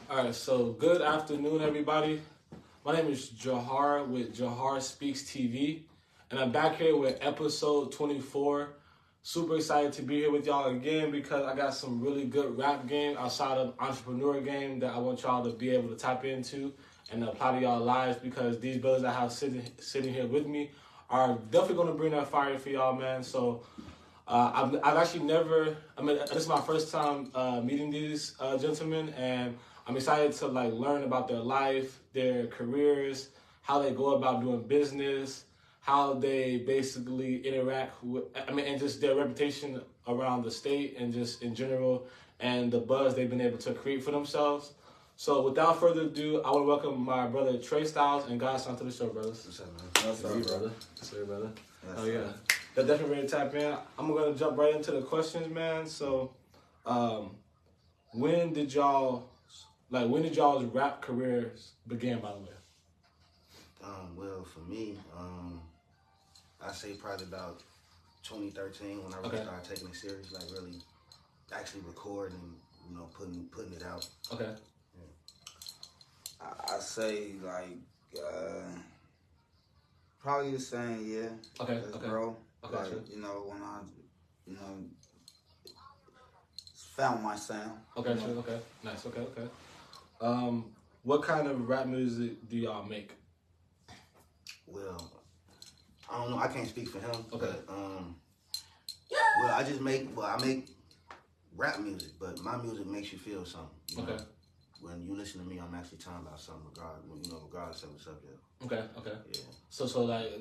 All right, so good afternoon, everybody. My name is Jawhar with Jawhar Speaks TV, and I'm back here with episode 24. Super excited to be here with y'all again because I got some really good rap game outside of entrepreneur game that I want y'all to be able to tap into and apply to y'all lives because these brothers I have sitting here with me are definitely going to bring that fire for y'all, man. So I've actually never, this is my first time meeting these gentlemen, and I'm excited to learn about their life, their careers, how they go about doing business, how they basically interact with, and just their reputation around the state and just in general, and the buzz they've been able to create for themselves. So without further ado, I want to welcome my brother Trey Stylez and guys onto the show, brothers. What's up, man? What's up, brother? What's up, brother? That's Oh yeah, they're definitely ready to tap in. I'm gonna jump right into the questions, man. So, when did y'all's rap careers begin? By the way. Well, for me, I say probably about 2013 when I really started taking it serious, like really actually recording, putting it out. Okay. Yeah. I say probably the same year. Okay. As Okay. Bro. Okay. Like, Sure. when I, found my sound. Okay. Sure. Okay. Nice. Okay. Okay. What kind of rap music do y'all make? Well, I don't know. I can't speak for him. Okay. But, I make rap music, but my music makes you feel something. You know? When you listen to me, I'm actually talking about something regardless of the subject. Okay. Okay. Yeah. So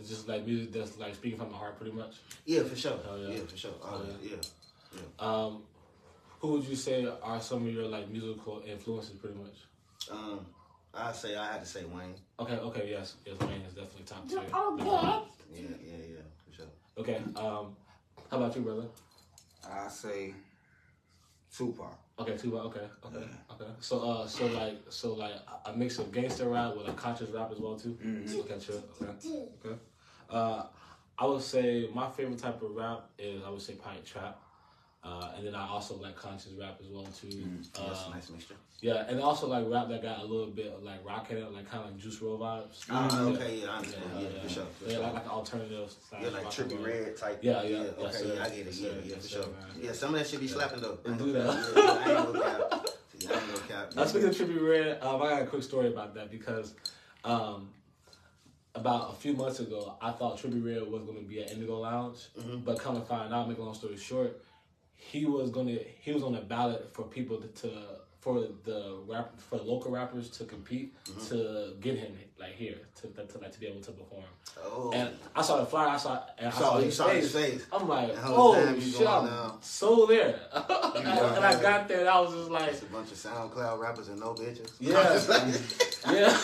just music that's speaking from my heart, pretty much. Yeah, for sure. Oh, yeah. Yeah, for sure. Oh, yeah. Who would you say are some of your musical influences, pretty much? I had to say Wayne. Okay, yes, Wayne is definitely top tier. Yeah, for sure. Okay, how about you, brother? I say Tupac. Okay, Tupac. Okay. So a mix of gangster rap with a conscious rap as well too. Mm-hmm. Okay, sure. Okay. I would say my favorite type of rap is probably trap. And then I also like conscious rap as well too. That's a nice mixture. Yeah, and also rap that got a little bit of rock in it, kind of like Juice WRLD vibes. Okay, yeah, I understand. Yeah, for sure. Yeah, like alternative style. Yeah, like Trippie Redd type. Yeah. Okay, Yes, yeah, I get it. Yeah, for sure. Man. Yeah, some of that should be slapping though. Do that. I ain't no cap. Speaking of Trippie Redd, I got a quick story about that because about a few months ago, I thought Trippie Redd was going to be at Indigo Lounge, but come to find out, make a long story short, he was on the ballot for people for the local rappers to compete to get him here to be able to perform. Oh. And I saw the flyer. I saw his face. I'm like, oh shit, I'm so there. And I got there, and I was just like, it's a bunch of SoundCloud rappers and no bitches. Yeah, yeah.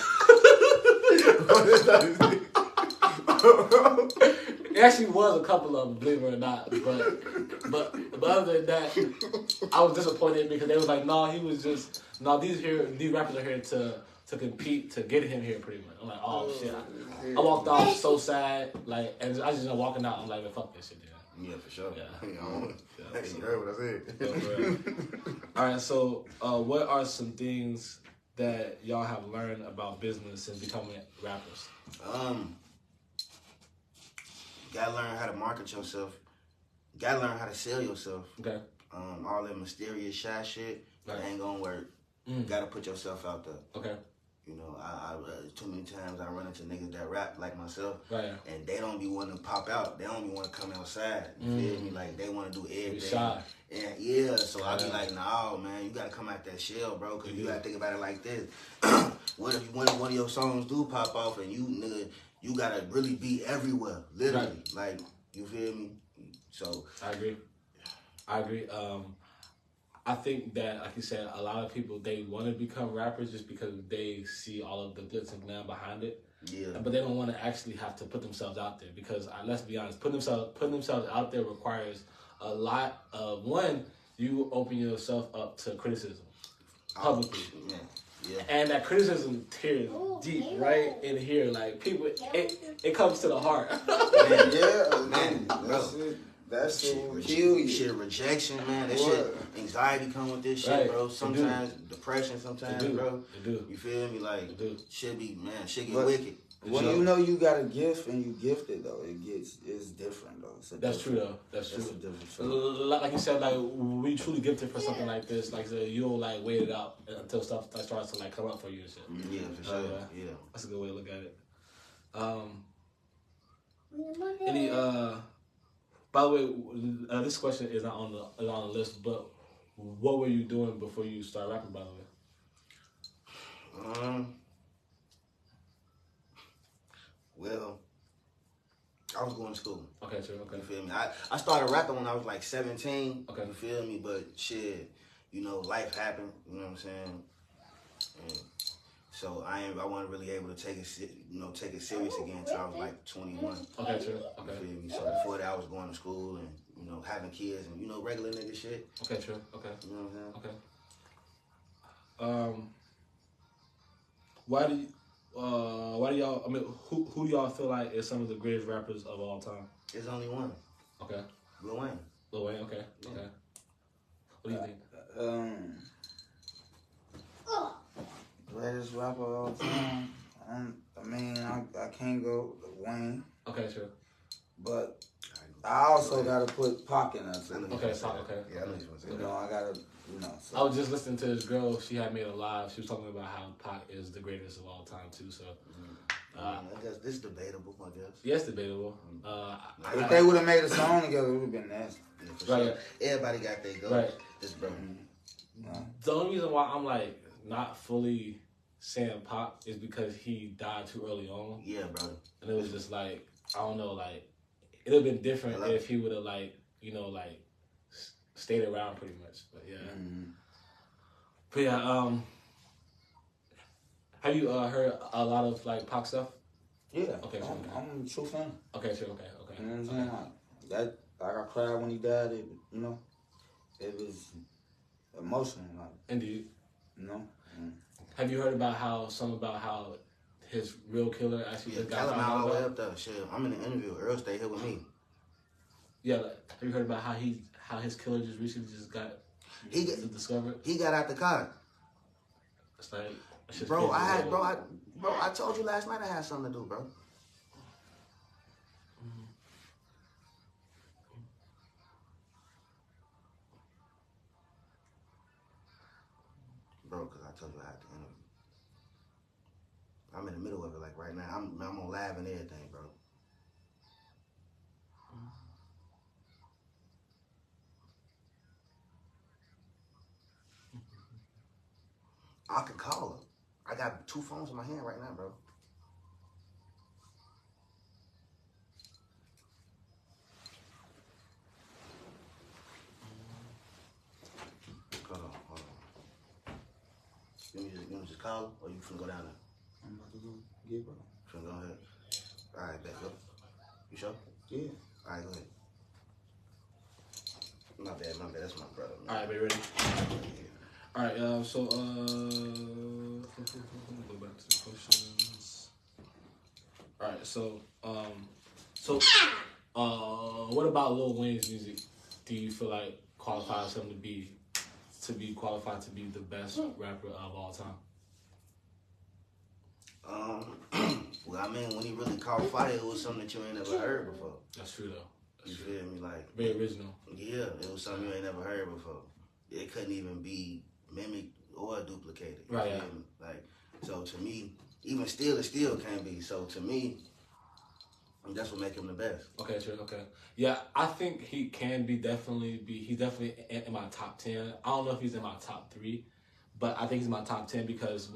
It actually was a couple of them, believe it or not. But other than that, I was disappointed because they was like, these rappers are here to compete to get him here pretty much. I'm like, oh shit. I walked off so sad, and I just walking out. I'm like, fuck this shit, dude. Yeah, for sure. Yeah. You heard what I said. All right, so what are some things that y'all have learned about business since becoming rappers? Gotta learn how to market yourself. Gotta learn how to sell yourself. Okay. All that mysterious shy shit that ain't gonna work. Gotta put yourself out there. Okay. I too many times I run into niggas that rap like myself, right? And they don't be wanting to pop out. They don't be want to come outside. You feel me? Like they want to do everything. Shy. And yeah, so I be like, nah, man, you gotta come out that shell, bro, because you gotta think about it like this. What if one of your songs do pop off and you gotta really be everywhere, literally. Right. You feel me? So I agree. I think that, like you said, a lot of people, they want to become rappers just because they see all of the glitz and glam behind it. Yeah. But they don't want to actually have to put themselves out there because, let's be honest, putting themselves out there requires a lot of, one, you open yourself up to criticism publicly. Yeah. And that criticism tears deep right in here. People, it comes to the heart. Man, that's it. That shit will kill you. Shit, rejection, man. That shit, anxiety come with this shit, bro. Sometimes depression, sometimes, bro. It do. You feel me? Like, shit get But wicked. When you know you got a gift and you gifted though, it's different though. That's true though. That's true. It's a different feel. Like you said, like we truly gifted for something like this. Like you'll like wait it out until stuff starts to like come up for you and shit. Yeah, for sure. Yeah, that's a good way to look at it. Any by the way, this question is not on the list, but what were you doing before you started rapping? By the way. Well, I was going to school. Okay, true. Okay. You feel me? I started rapping when I was like 17. Okay. You feel me? But shit, you know, life happened. You know what I'm saying? And so I wasn't really able to take it serious again until I was like 21. Okay, true. Okay. You feel me? So before that, I was going to school and you know having kids and you know regular nigga shit. Okay, true. Okay. You know what I'm saying? Okay. Why do y'all? I mean, who do y'all feel like is some of the greatest rappers of all time? There's only one. Okay. Lil Wayne. Lil Wayne. Okay. Yeah. Okay. What do you think? Greatest rapper of all time. I mean, I can't go Wayne. Okay, sure. But I also gotta put Pac in there too. Okay, Pac. Okay. Yeah, I know you want to say You that. know, I gotta. You know. So. I was just listening to this girl. She had made a live. She was talking about how Pac is the greatest of all time too. So. I guess this is debatable. I guess. Yes, debatable. If they would have made a song together, it would have been nasty. Yeah, for sure. Everybody got their goals. Right. This bro. The only reason why I'm like not fully saying Pac is because he died too early on. Yeah, bro. And it was just like, I don't know, like it would have been different if he would have like, you know, like stayed around pretty much. But yeah. But yeah, have you heard a lot of like Pac stuff? Yeah. Okay, sure. I'm a true fan. Okay, sure, okay. You know what I'm saying? Like I cried when he died. It was emotional. Like, Indeed. You know. Have you heard about how his real killer actually just got found out? All the way up there. Shit, I'm in the interview. Earl stay here with me. Yeah, like, have you heard about how his killer just recently got discovered? He got out the car. It's like, bro, I told you last night I had something to do, bro. Bro, because I told you I had to interview. I'm in the middle of it, like right now. I'm on live and everything, bro. I can call her. I got 2 phones in my hand right now, bro. Hold on. You want to just call her, or you finna go down there? I'm about to go get bro. Finna go ahead. All right, bet, go. You sure? Yeah. All right, go ahead. My bad. That's my brother, man. All right, baby, ready? All right, so go back to the questions. All right, so what about Lil Wayne's music? Do you feel like qualifies him to be qualified to be the best rapper of all time? Well, I mean, when he really caught fire, it was something that you ain't never heard before. That's true though. You feel me? Like very original. Yeah, it was something you ain't never heard before. It couldn't even be mimicked or duplicated. Right. Yeah. Like, so to me, even still, it still can't be. So to me, that's what make him the best. Okay, sure. Okay. Yeah, I think he can he's definitely in my top 10. I don't know if he's in my top 3, but I think he's in my top 10 because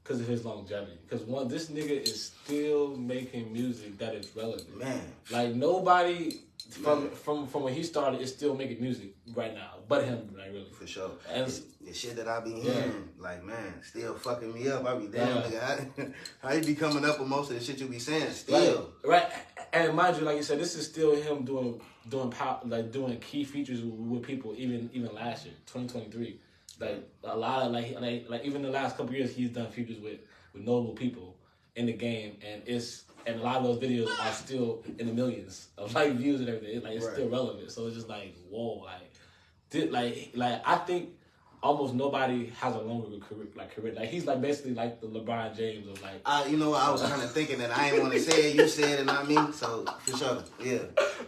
of his longevity. Because this nigga is still making music that is relevant. Man. Like nobody from when he started is still making music right now, but him, like really. For sure. And the shit that I be hearing, like man, still fucking me up. I be damn nigga, how you be coming up with most of the shit you be saying still. Right. And mind you, like you said, this is still him doing key features with people even last year, 2023. Like a lot of like even the last couple years he's done features with notable people. in the game, and a lot of those videos are still in the millions of like views and everything. It's Right. still relevant. So it's just like whoa, like I think almost nobody has a longer career. Like he's like basically like the LeBron James of like. You know what? I was kind of thinking that I didn't want to say it. You said it, not me. So for sure, yeah.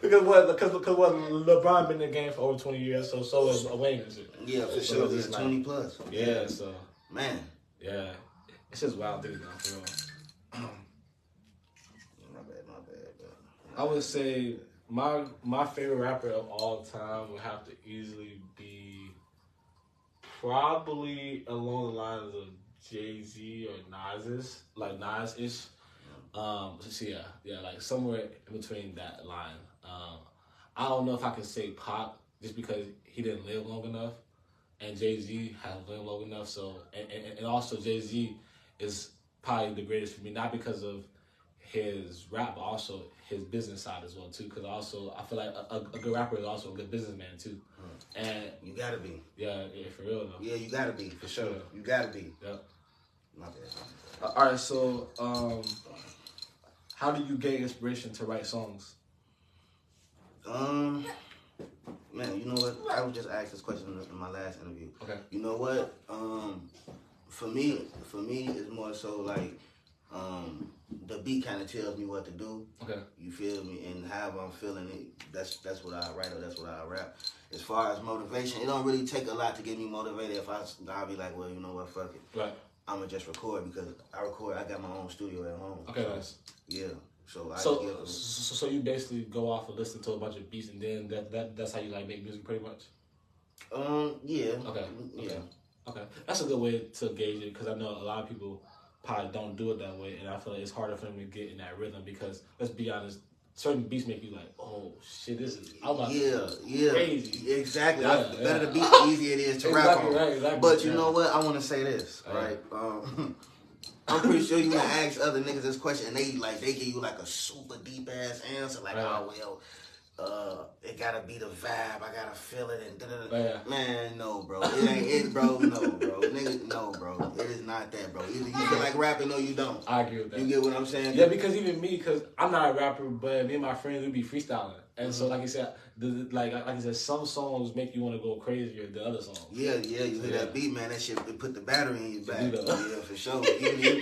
Because LeBron been in the game for over 20 years, so is Wayne and shit. Yeah, for So sure. it's Yeah, just 20 plus. Yeah, so Man. yeah, it's just wild things now for real. My bad. I would say my favorite rapper of all time would have to easily be probably along the lines of Jay-Z or Nas's, like Nas-ish. So yeah, like somewhere in between that line. I don't know if I can say Pop just because he didn't live long enough, and Jay-Z has lived long enough. So and also Jay-Z is probably the greatest for me, not because of his rap, but also his business side as well too. Because also I feel like a good rapper is also a good businessman too. And you gotta be. Yeah, for real though. Yeah, you gotta be for sure. You gotta be. Yep. My bad. All right, so how do you get inspiration to write songs? Man, you know what? I was just asked this question in my last interview. Okay. You know what? For me, it's more so like the beat kind of tells me what to do. Okay. You feel me? And however I'm feeling it, that's what I write or that's what I rap. As far as motivation, it don't really take a lot to get me motivated. If I'll be like, well, you know what? Fuck it. Right. I'ma just record because I got my own studio at home. Okay, so, nice. Yeah. So So you basically go off and listen to a bunch of beats, and then that's how you like make music, pretty much. Yeah. Okay. Yeah. Okay. That's a good way to gauge it because I know a lot of people probably don't do it that way, and I feel like it's harder for them to get in that rhythm because let's be honest, certain beats make you like, oh shit, this is crazy. Exactly. Yeah, The better the beat, the easier it is to rap on. Right, exactly. But you know what? I want to say this, right? I'm pretty sure you can ask other niggas this question and they give you like a super deep ass answer, like, it gotta be the vibe, I gotta feel it, and da-da-da. Man, no, bro. It ain't it, bro. No, bro. Nigga, no, bro. It is not that, bro. Either you feel like rapping or you don't. I agree with that. You get what I'm saying? Yeah, because even me, because I'm not a rapper, but me and my friends, we be freestyling. And so, like you said, like I said, some songs make you want to go crazier than other songs. Yeah, you hear that beat, man. That shit put the battery in your back. Yeah, for sure. Even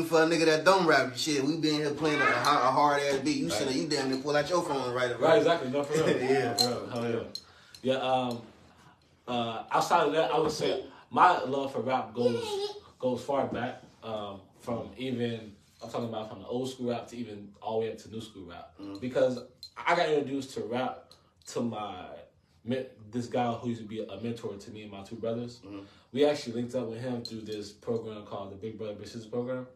for a nigga that don't rap, shit, we been here playing a hard ass beat. You should have, you damn near pull out your phone and write it. Right, exactly. No, for real. Yeah, for real. Hell yeah. Yeah. Outside of that, I would say my love for rap goes far back. From even I'm talking about from the old school rap to even all the way up to new school rap. Because I got introduced to rap to this guy who used to be a mentor to me and my two brothers. We actually linked up with him through this program called the Big Brother Big Sister program.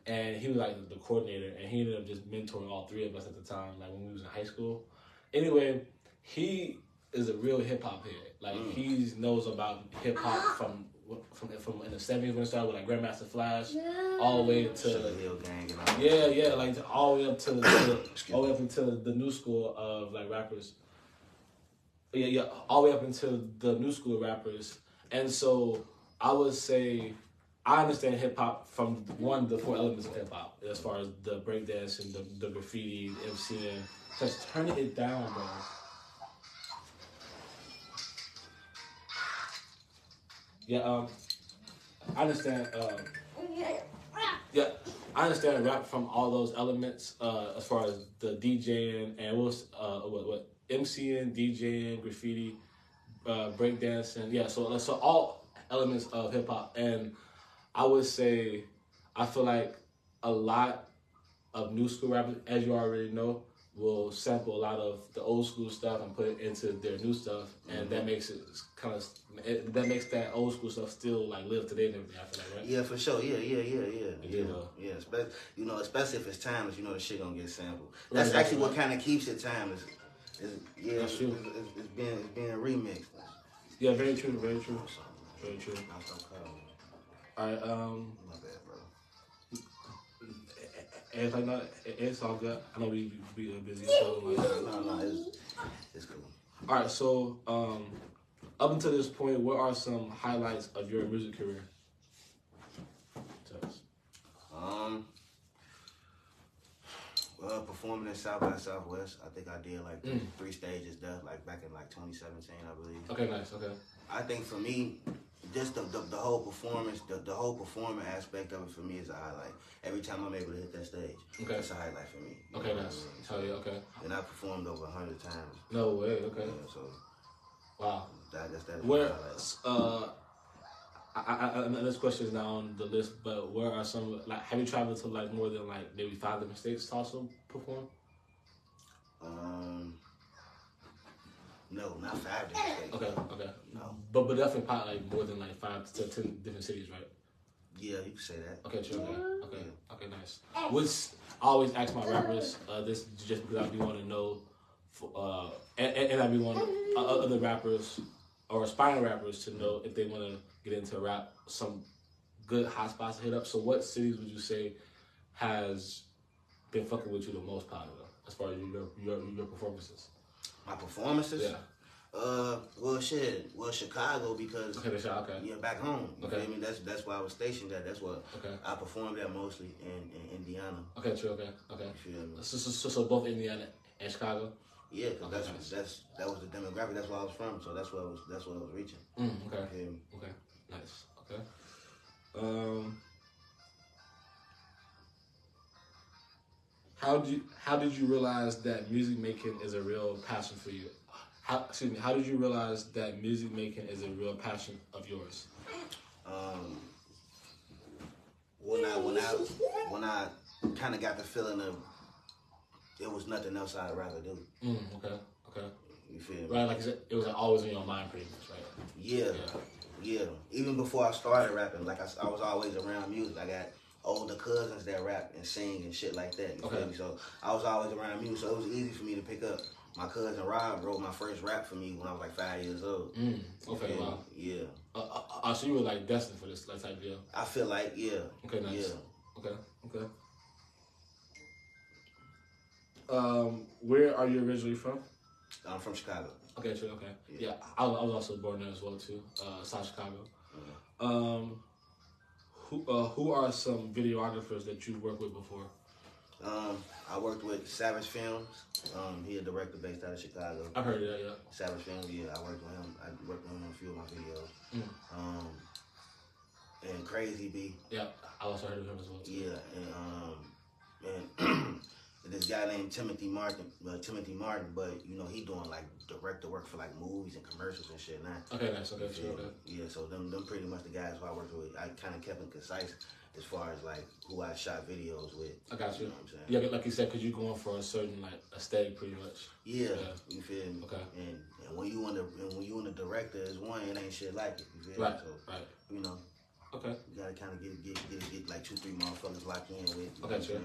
And he was like the coordinator, and he ended up just mentoring all three of us at the time, like when we was in high school. Anyway, he is a real hip hop head. Like he knows about hip hop from in the 70s when it started with like Grandmaster Flash, all the way to like all the way up to all the way up until the new school of like rappers. All the way up until the new school rappers. And so I would say I understand hip hop from the 4 elements of hip hop as far as the breakdance and the graffiti, the MCing. Just turning it down, bro. Yeah, I understand. I understand rap from all those elements as far as the DJing and what MCing, DJing, graffiti, breakdancing. Yeah, so all elements of hip hop, and I would say I feel like a lot of new school rappers, as you already know, will sample a lot of the old school stuff and put it into their new stuff, and that makes it that makes that old school stuff still like live today and everything. I feel like, right? Yeah, for sure. Yeah. Especially if it's timeless, you know the shit gonna get sampled. That's actually what kind of keeps it timeless. That's true. It's being remixed. Yeah, very true. Very true. All right. My bad, bro. It's like no, it's all good. I know we busy. So It's cool. All right, so up until this point, what are some highlights of your music career? Well, performing in South by Southwest, I think I did like three stages there, like back in like 2017, I believe. Okay, nice. Okay. I think for me, just the whole performance, the whole performing aspect of it for me is a highlight. Every time I'm able to hit that stage, it's a highlight for me. Okay, nice. Hell yeah, okay. And I performed over 100 times. No way. Okay. Yeah, so wow. That's where this question is not on the list, but where are some, like, have you traveled to like more than like maybe 5 different states to also perform? No, not 5 different states. Okay. No. But definitely probably like more than like 5 to 10 different cities, right? Yeah, you can say that. Okay, true. Okay, nice. Which I always ask my rappers this just because I be want to know, and I be want other rappers or aspiring rappers to know if they want to get into rap, some good hot spots to hit up. So what cities would you say has been fucking with you the most, probably, as far as your performances? My performances? Yeah. Well, Chicago, because okay. Back home. You Okay. feel me? That's where I was stationed at. That's what I performed at mostly in Indiana. Okay, true. Okay. You feel me? So both Indiana and Chicago. Yeah, because that was the demographic. That's where I was from. So that's what I was reaching. Okay. You feel me? Okay. Nice. Okay. How did you realize that music making is a real passion for you? How did you realize that music making is a real passion of yours? When I kind of got the feeling of there was nothing else I'd rather do. Okay. You feel me? Right, like you said, it was like always in your mind, pretty much, right? Yeah. Even before I started rapping, like I was always around music. I got older cousins that rap and sing and shit like that. You feel me? So I was always around music, so it was easy for me to pick up. My cousin Rob wrote my first rap for me when I was like 5 years old. Okay, wow. Yeah. So you were like destined for this type of deal? I feel like, yeah. Okay, nice. Yeah. Okay. Where are you originally from? I'm from Chicago. Okay, true. Okay. Yeah, I was also born there as well too. South Chicago. Who are some videographers that you've worked with before? I worked with Savage Films. He a director based out of Chicago. I've heard of that, yeah. Savage Films, yeah. I worked with him. I worked with him on a few of my videos. And Crazy B. Yeah, I also heard of him as well too. Yeah, and this guy named Timothy Martin, but you know he doing like director work for like movies and commercials and shit now. Okay, nice. Okay, sure. Okay. Yeah, so them pretty much the guys who I worked with. I kind of kept them concise as far as like who I shot videos with. I got you. You know what I'm saying? Yeah, like you said, because you're going for a certain like aesthetic, pretty much. Yeah, you feel me? Okay. And when you in the director is one, it ain't shit like it. You feel right. me? So, right. You know. Okay. You gotta kind of get like 2-3 motherfuckers locked in with. Okay, sure.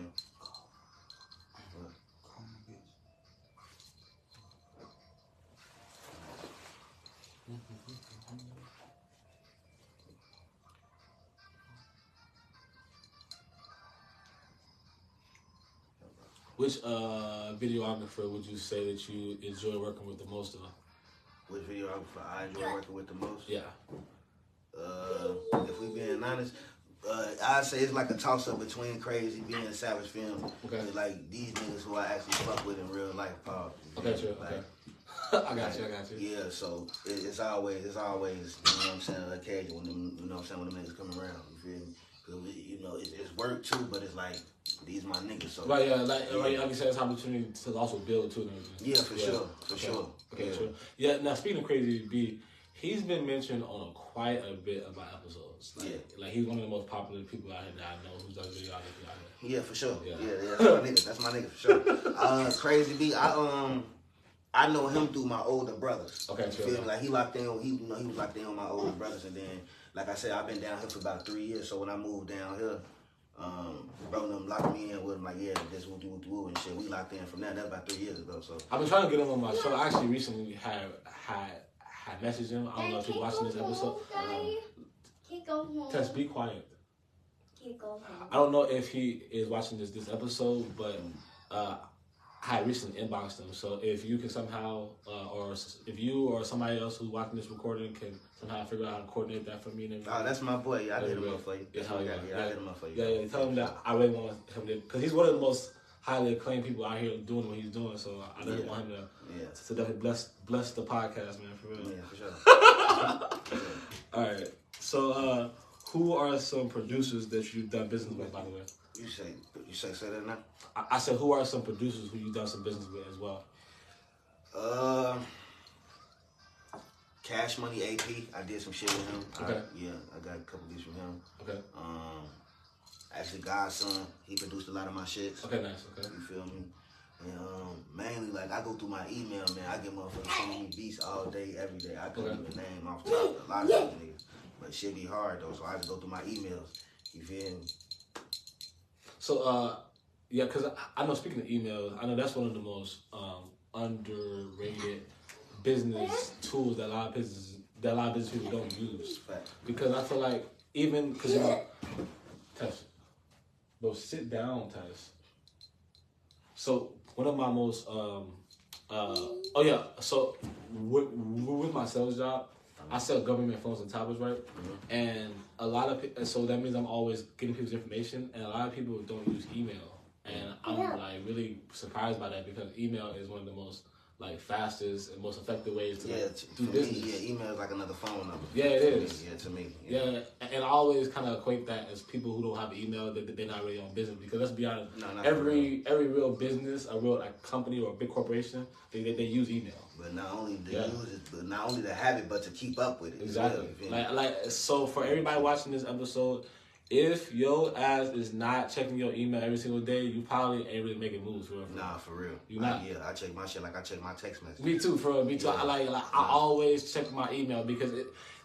Which videographer would you say that you enjoy working with the most of? Which videographer I enjoy working with the most? Yeah. If we being honest, I'd say it's like a toss-up between Crazy B and Savage Film. Okay. Like these niggas who I actually fuck with in real life, Paul. Okay, true. Like, I got you. Yeah, so it's always, you know what I'm saying, an occasion when them, you know what I'm saying, when them niggas come around, you feel me? Because, you know, it's work too, but it's like, these my niggas, so. Right, yeah, like you said, it's an opportunity to also build too. Yeah, for sure. Okay, sure. Yeah, now speaking of Crazy B, he's been mentioned on quite a bit of my episodes. Like he's one of the most popular people out here that I know who does videography out here. Yeah, for sure. Yeah. That's my nigga for sure. Crazy B, I know him through my older brothers. Okay, you feel me? Like he locked in. He was locked in with my older brothers, and then, like I said, I've been down here for about 3 years. So when I moved down here, bro, them locked me in with him. Like, yeah, this woo and shit. We locked in from that. That's about 3 years ago. So I've been trying to get him on my show. I actually recently had messaged him. I don't know if you're watching this episode. Tess, be quiet. I don't know if he is watching this episode, but I had recently inboxed them. So if you can somehow, or if you or somebody else who's watching this recording can somehow figure out how to coordinate that for me. And oh, that's my boy. Yeah, I hit him up for you. That's what I got. Yeah, I hit him up for you. Yeah. Tell him that I really want him to, because he's one of the most highly acclaimed people out here doing what he's doing. So I really want him to definitely bless the podcast, man, for real. Yeah, for sure. All right. So who are some producers that you've done business with, by the way? You say that now? I said, who are some producers who you've done some business with as well? Cash Money AP. I did some shit with him. Okay. I got a couple beats from him. Okay. Actually, Godson, he produced a lot of my shits. Okay, nice. Okay. You feel me? And mainly, like, I go through my email, man. I get motherfuckers sending me beats all day, every day. I couldn't even name off the top a lot of these niggas. But shit be hard, though, so I just go through my emails. You feel me? So, yeah, because I know, speaking of emails, I know that's one of the most underrated business tools that a lot of business people don't use. Fact. Because I feel like, even, because, Tess, bro, sit down, Tess. So, one of my most, so with my sales job, I sell government phones and tablets, right? Mm-hmm. And a lot of so that means I'm always getting people's information, and a lot of people don't use email, and I'm like really surprised by that, because email is one of the most like fastest and most effective ways to do business. Me, email is like another phone number. Yeah, it is. To me. Yeah, and I always kind of equate that as people who don't have email, that they're not really on business. Because let's be honest, every real business, a real like company or a big corporation, they use email. But not only to use it, but not only to have it, but to keep up with it. Exactly. So for everybody watching this episode, if your ass is not checking your email every single day, you probably ain't really making moves, for real. Nah, for real. You not? I check my shit like I check my text message. Me too, for real. Me too. I always check my email, because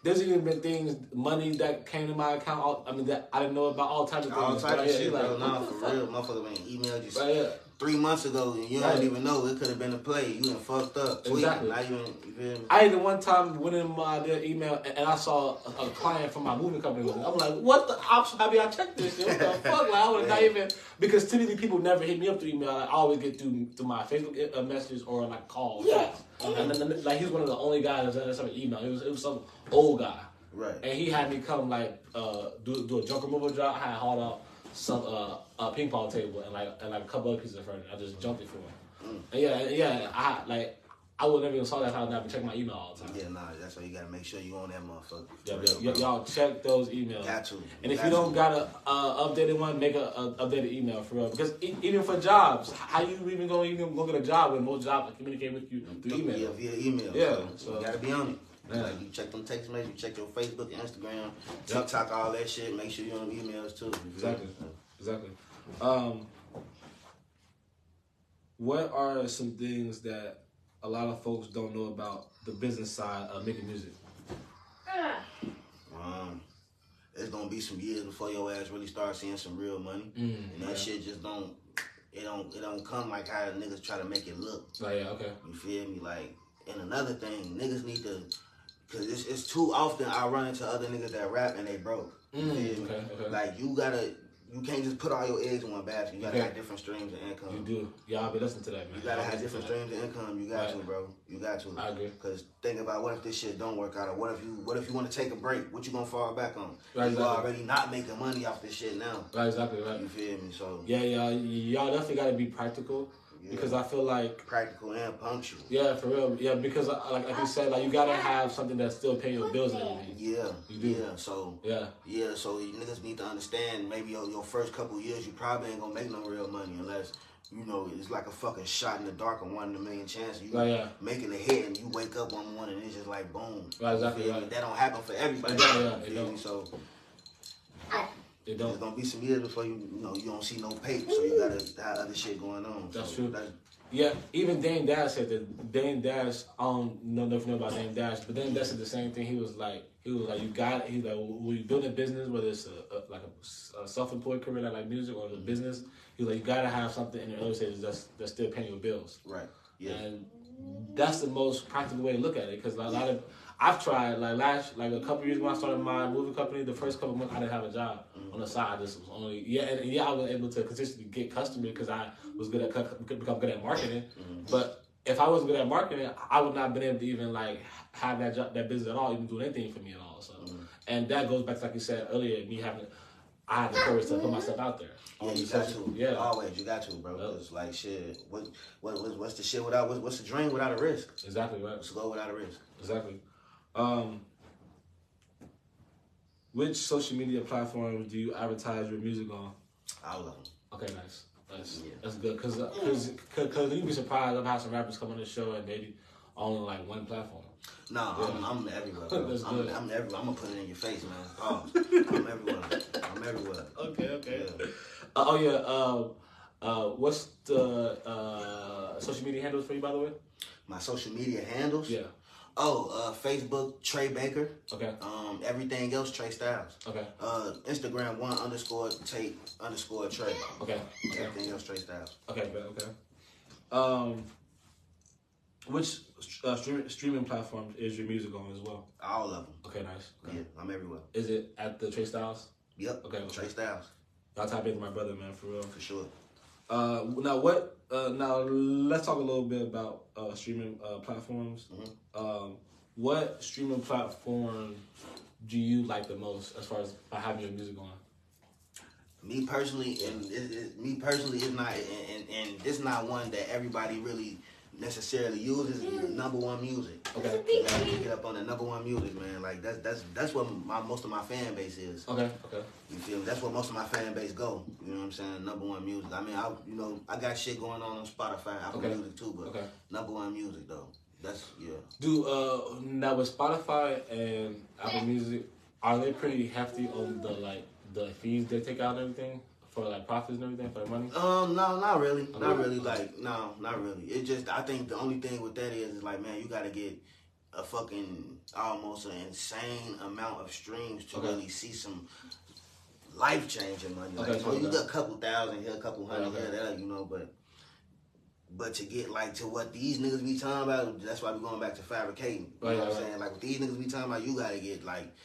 there's even been things, money that came to my account. That I didn't know about, all types of things. All types of shit, bro. Nah, for real. Motherfucker been emailed you 3 months ago, and you don't even know. It could have been a play. You done fucked up. Exactly. Not even, you feel me? I even one time went in their email, and I saw a client from my moving company. I'm like, what the? How did I check this shit? What the fuck? Like, I would not even, because typically people never hit me up through email. I always get through my Facebook messages or like calls. Yeah. And then, like, he's one of the only guys that's ever email. It was some old guy. Right. And he had me come like do a junk removal job. I had hauled out some a ping pong table and like a couple other pieces of furniture. I just jumped it for him. And I would never even saw that if I would never check my email all the time. Yeah, nah, that's why you gotta make sure you on that motherfucker. Y'all check those emails. Got to. And if you don't got a updated one, make a updated email for real. Because even for jobs, how you even go get a job when most jobs communicate with you through email? Yeah, via email. Yeah, so you gotta be on it. Yeah. Like, you check them text messages, you check your Facebook, Instagram, TikTok, all that shit. Make sure you're on the emails too. Exactly. What are some things that a lot of folks don't know about the business side of making music? It's gonna be some years before your ass really start seeing some real money, and that shit just don't come like how niggas try to make it look. Like, yeah, okay. You feel me? Like, and another thing, niggas need to. Cause it's too often I run into other niggas that rap and they broke. You feel me? Okay. Like, you can't just put all your eggs in one basket. You gotta have different streams of income. You do. Yeah, I'll be listening to that, man. You gotta have different streams of income. You got to, bro. You got to. I agree. Cause think about, what if this shit don't work out, or what if you want to take a break? What you gonna fall back on? Right, you already not making money off this shit now. Right, exactly. Right. You feel me? So y'all definitely gotta be practical. Yeah. Because I feel like practical and punctual. Yeah, for real. Yeah, because like you said, like, you gotta have something that's still paying your bills and everything. Yeah, you do. Yeah. So you niggas need to understand. Maybe your first couple of years, you probably ain't gonna make no real money unless it's like a fucking shot in the dark on 1 in a million chances. You making a hit and you wake up one morning and it's just like boom. Right, exactly. Right. That don't happen for everybody. It don't. So. It don't. There's gonna be some years before you don't see no paper, so you gotta have other shit going on. That's true. Yeah, even Dame Dash said that. Dame Dash, I don't know if you know about Dame Dash, but Dame Dash said the same thing. He was like, you got it. He's like, when you build a business, whether it's a self-employed career like music or a business, he's like, you gotta have something in the early stages that's still paying your bills. Right. Yeah. And that's the most practical way to look at it, because a lot of I've tried like a couple years when I started my movie company. The first couple months I didn't have a job on the side. I just was only I was able to consistently get customers because I was become good at marketing. But if I wasn't good at marketing, I would not have been able to even like have that job, that business at all, even do anything for me at all. So, and that goes back to like you said earlier, I had the courage to put myself out there. Yeah, you got to. Yeah, always you got to, bro. Cause like shit, what's the shit without what's the dream without a risk? Exactly right. What's the goal without a risk? Exactly. Which social media platforms do you advertise your music on? All of them. Okay, nice. That's good. Cause you'd be surprised. I've had some rappers come on the show and they only like one platform. No, yeah. I'm everywhere, bro. That's good. I'm everywhere. I'm gonna put it in your face, man. Oh, I'm everywhere. Okay. Yeah. What's the social media handles for you, by the way? My social media handles? Yeah. Oh, Facebook, Trey Baker. Okay. Everything else, Trey Stylez. Okay. Instagram, _Tate_Trey. Okay. Everything else, Trey Stylez. Okay. Which streaming platforms is your music on as well? All of them. Okay, nice. Okay. Yeah, I'm everywhere. Is it at the Trey Stylez? Yep. Okay. Trey Stylez. Y'all tap into my brother, man, for real. For sure. Now let's talk a little bit about streaming platforms. What streaming platform do you like the most as far as having your music on? Me personally, it's not, and this is not one that everybody really necessarily uses. Number one music. Okay. You gotta get up on the number one music, man. Like that's what most of my fan base is. Okay. You feel me? That's where most of my fan base go. You know what I'm saying? Number one music. I mean, I got shit going on Spotify, Apple Music too, but number one music though. That's now with Spotify and Apple Music, are they pretty hefty on the fees they take out and everything for like profits and everything for the money? No, not really. Okay. Not really. Not really. It just, I think the only thing with that is like, man, you gotta get a fucking almost an insane amount of streams to really see some life changing money. Like, you got a couple thousand here, a couple hundred here, there, but to get like to what these niggas be talking about, that's why we going back to fabricating. You know what I'm saying? Like what these niggas be talking about, you gotta get like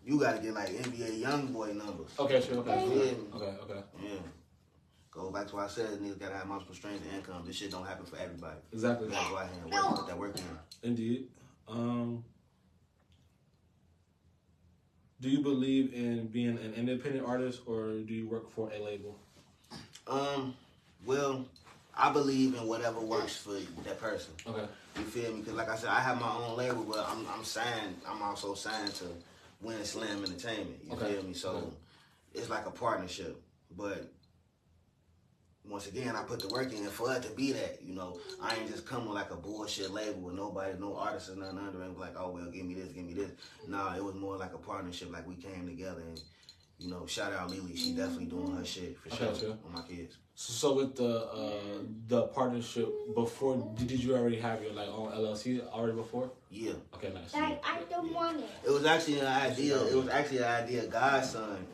NBA YoungBoy numbers. Okay, sure. Okay. Yeah. Go back to what I said, niggas gotta have multiple streams of income. This shit don't happen for everybody. Exactly. You gotta go out here and work, put that work in. Indeed. Do you believe in being an independent artist or do you work for a label? Well, I believe in whatever works for that person. Okay. You feel me? Because like I said, I have my own label, but I'm signed. I'm also signed to Win Slam Entertainment. You feel me? So it's like a partnership. But once again, I put the work in for it to be that. I ain't just come with like a bullshit label with nobody, no artists or nothing under it. Like, oh well, give me this. Nah, it was more like a partnership. Like we came together and. Shout out Lily. She definitely doing her shit for sure on my kids. So with the partnership before, did you already have your own LLC already before? Yeah. Okay, nice. Dad, I don't want it. It was actually an idea. Godson,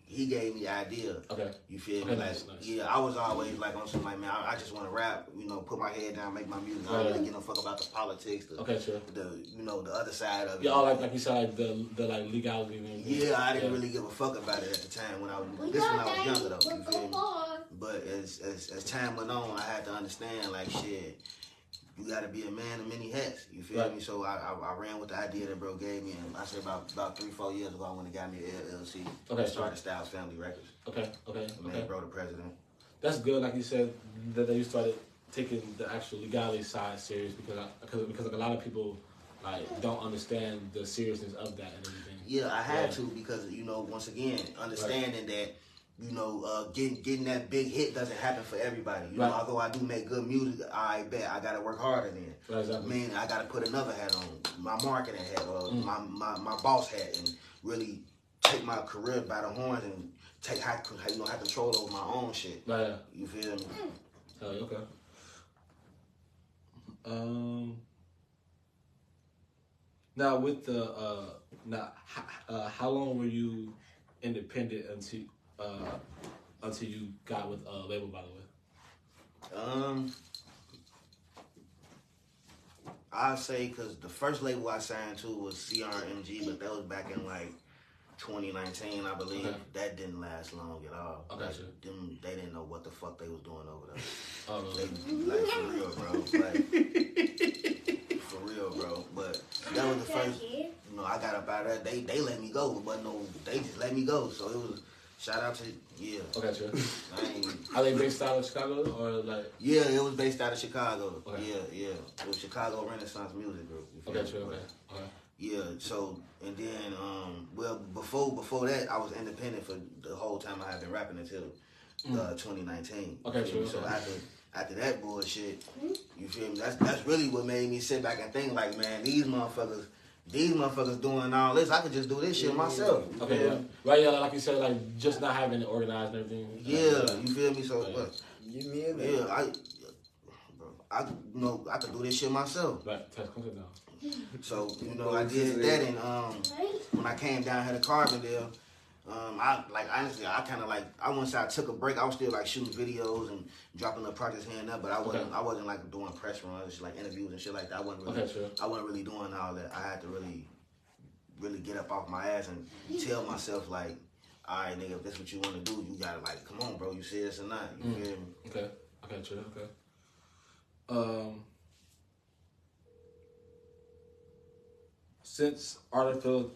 he gave me the idea. Okay. You feel me? Nice. Yeah, I was always like on something like, man, I just want to rap. Put my head down, make my music. I don't really give no fuck about the politics. The other side of it. Yeah, like you said, the legality. Yeah, I didn't really give a fuck about it at the time when I was younger though. You feel me? But as time went on, I had to understand like shit. You gotta be a man of many hats. You feel me? So I ran with the idea that bro gave me, and I said about 3-4 years ago I went and got me an LLC. Okay. Started Stylez Family Records. Okay. Made bro the president. That's good, like you said, that you started taking the actual legality side serious because like a lot of people don't understand the seriousness of that and everything. Yeah, I had to because once again understanding that. Getting that big hit doesn't happen for everybody. Although I do make good music, I bet I gotta work harder then. Exactly. I mean, I gotta put another hat on, my marketing hat or my boss hat, and really take my career by the horns and have control over my own shit. Right. You feel me? Okay. Now with the how long were you independent until you got with a label, by the way? I say because the first label I signed to was CRMG, but that was back in like 2019, I believe. Okay. That didn't last long at all. Okay, Like, sure. they didn't know what the fuck they was doing over there. Oh, really? Like for real, bro. Like for real, bro. But that was the first. You know, I got up out of there. They let me go. It wasn't no. They just let me go. So it was. Shout out to Okay, sure. I ain't, Are they based out of Chicago or like? yeah, it was based out of Chicago. Okay. Yeah. It was Chicago Renaissance Music Group. Okay, sure. Okay. Yeah, so, and then, well, before that, I was independent for the whole time I had been rapping until 2019. Okay, sure. So after that bullshit, you feel me? That's really what made me sit back and think like, man, these motherfuckers doing all this. I could just do this shit myself. Okay, yeah. Right, yeah, like you said, like just not having it organized and everything. Yeah, you feel me? So, right. Give me a yeah, I could do this shit myself. Right, come sit down. So, you know, I did that, and when I came down here to Carbondale, honestly, I wouldn't say I took a break. I was still like shooting videos and dropping the projects here and there, but I wasn't like doing press runs, like interviews and shit like that. I wasn't really doing all that. I had to really, really get up off my ass and tell myself like, all right, nigga, if that's what you want to do, you gotta like, come on, bro, you serious or not? You feel me? Okay, true. Okay. Since artificial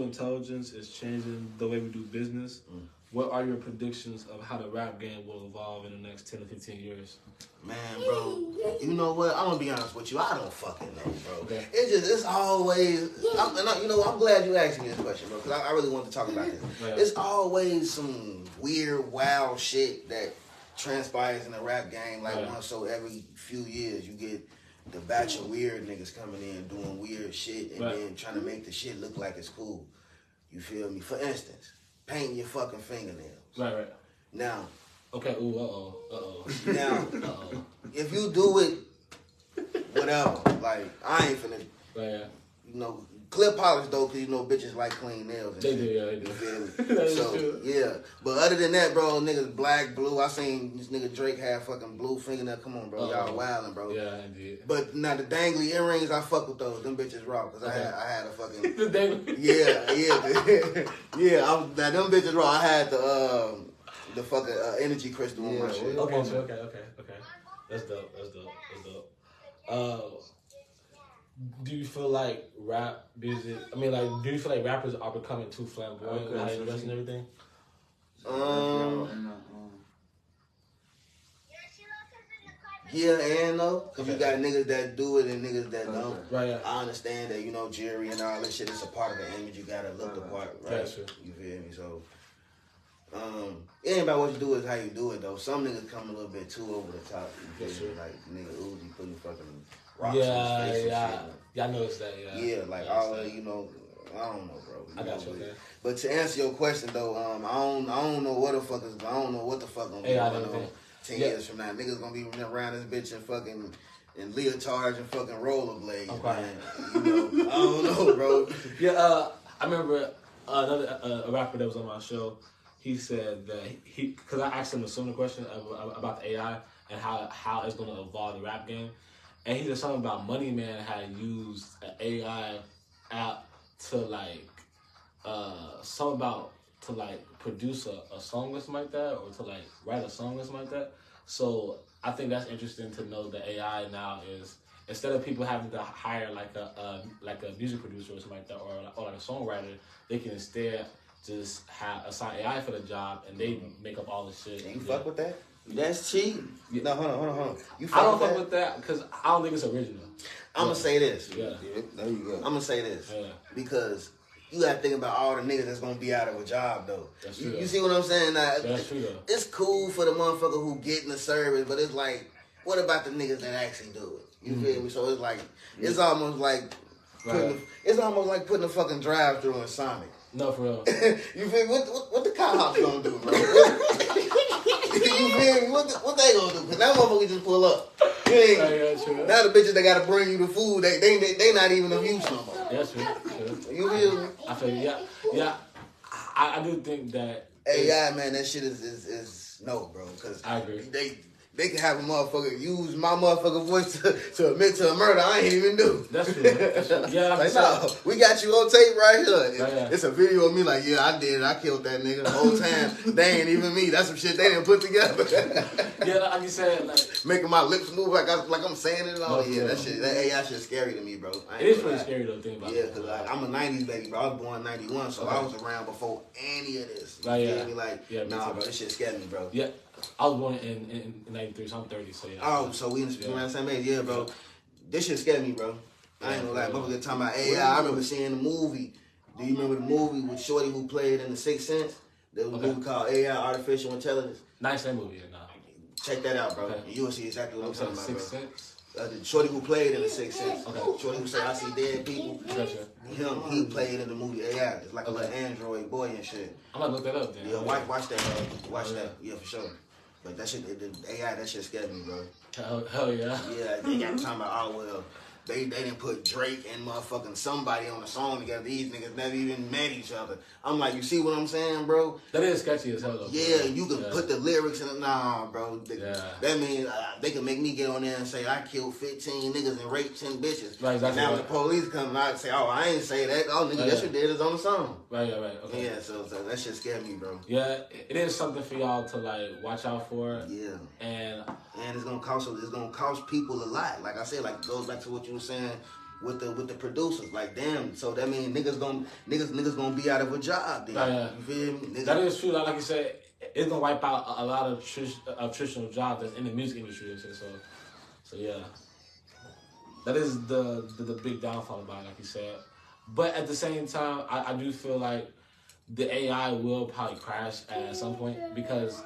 intelligence is changing the way we do business, what are your predictions of how the rap game will evolve in the next 10 to 15 years? Man, bro, you know what? I'm gonna be honest with you. I don't fucking know, bro. Okay. It's always. I'm glad you asked me this question, bro, because I really wanted to talk about this. Yeah. It's always some weird, wild shit that transpires in the rap game. Like once every few years, you get the batch of weird niggas coming in doing weird shit and then trying to make the shit look like it's cool. You feel me? For instance, painting your fucking fingernails. Right. Now. Okay. Ooh. Uh-oh. Now, if you do it, whatever. Like I ain't finna. Right. You know, clip polish though, cause you know bitches like clean nails. And they shit. do. Yeah, they do. You feel me? That is So true. yeah, but other than that, bro, niggas black, blue. I seen this nigga Drake have fucking blue fingernail. Come on, bro, y'all wildin', bro. Yeah, indeed. But now the dangly earrings, I fuck with those. Them bitches raw, cause I had a fucking The dangly. yeah. Now them bitches raw. I had the fucking energy crystal on my shit. Okay. That's dope. Do you feel like rap music? I mean, like, do you feel like rappers are becoming too flamboyant with how they dress and everything? Yeah and no, cause you got niggas that do it and niggas that don't. Right. Yeah. I understand that, you know, jewelry and all this shit is a part of the image. You gotta look the part, right? That's true. You feel me? So, it ain't about what you do, it's how you do it though. Some niggas come a little bit too over the top. You feel me? Like nigga Uzi putting fucking rocks in his face and shit. Yeah, I noticed that. Yeah, like all of, you know, I don't know, bro. I got you. Okay. But to answer your question though, I don't know what the fuck gonna be going on 10 years from now. Niggas gonna be running around this bitch and fucking in leotards and fucking rollerblades. Man. You know, I don't know, bro. Yeah, I remember another a rapper that was on my show. He said that because I asked him a similar question about the AI and how it's gonna evolve the rap game, and he said something about Money Man had used an AI app to like produce a song or something like that, or to like write a song or something like that. So I think that's interesting to know that AI now is, instead of people having to hire like a music producer or something like that, or like a songwriter, they can instead just assign AI for the job and they make up all the shit. You fuck with that? That's cheating. Yeah. No, hold on. You I don't fuck with that because I don't think it's original. I'm gonna say this. Yeah. There you go. I'm gonna say this. Yeah. Because you gotta think about all the niggas that's gonna be out of a job though. That's true. You see what I'm saying? That's true though. It's cool for the motherfucker who getting the service, but it's like, what about the niggas that actually do it? You feel me? So it's like, it's almost like putting a fucking drive-through in Sonic. No, for real. You feel me? What the car hops gonna do, bro? You feel me? What they gonna do? Cause that motherfucker just pull up. True. Now the bitches that gotta bring you the food, they not even of use no more. That's true. You feel me? I feel you. Yeah. I do think that AI, man, that shit is no, bro. Cause I agree. they can have a motherfucker use my motherfucking voice to admit to a murder I ain't even do. That's true. That's true. Yeah, like, no, we got you on tape right here. Yeah. It's a video of me like, yeah, I did it. I killed that nigga the whole time. They ain't even me. That's some shit they didn't put together. Yeah, like you said, like making my lips move like I'm saying it all. Yeah, that AI shit scary to me, bro. It is pretty scary though. Think about it. Yeah, because like, I'm a '90s baby, bro. I was born in '91, so I was around before any of this. You feel me? Like, nah, bro, this shit scared me, bro. Yeah. I was born in 93, so I'm 30, so yeah. Oh, so we around the same age. Yeah, bro. This shit scared me, bro. I ain't gonna lie. Motherfucker talking about AI. I remember seeing the movie. Do you remember the movie with Shorty who played in The Sixth Sense? There was a movie called AI, Artificial Intelligence. Nice that movie, nah. Check that out, bro. And you will see exactly what I'm talking about, Sixth bro. Sense? The Shorty who played in The Sixth Sense. Okay. Shorty who said, I see dead people. Gotcha. He played in the movie AI. It's like a little android boy and shit. I'm gonna look that up then. Yeah, watch that, bro. Watch that. Yeah, for sure. But that shit, the AI, that shit scared me, bro. Hell yeah. Yeah, they got talking about, oh, well, they didn't put Drake and motherfucking somebody on a song together. These niggas never even met each other. I'm like, you see what I'm saying, bro? That is sketchy as hell, though. Yeah, you can put the lyrics in it. Nah, bro. That means they can make me get on there and say, I killed 15 niggas and raped 10 bitches. Right, exactly. And now the police come out and say, oh, I ain't say that. Oh, nigga, that shit did is on the song. Right. Okay. Yeah, so that shit scared me, bro. Yeah, it is something for y'all to, like, watch out for. Yeah. And it's gonna cost people a lot. Like I said, like it goes back to what you were saying with the producers. Like, damn, so that means niggas gonna be out of a job then. You feel me? That is true. Like you said, it's gonna wipe out a lot of traditional jobs that's in the music industry. So yeah. That is the big downfall about it, like you said. But at the same time, I do feel like the AI will probably crash at some point because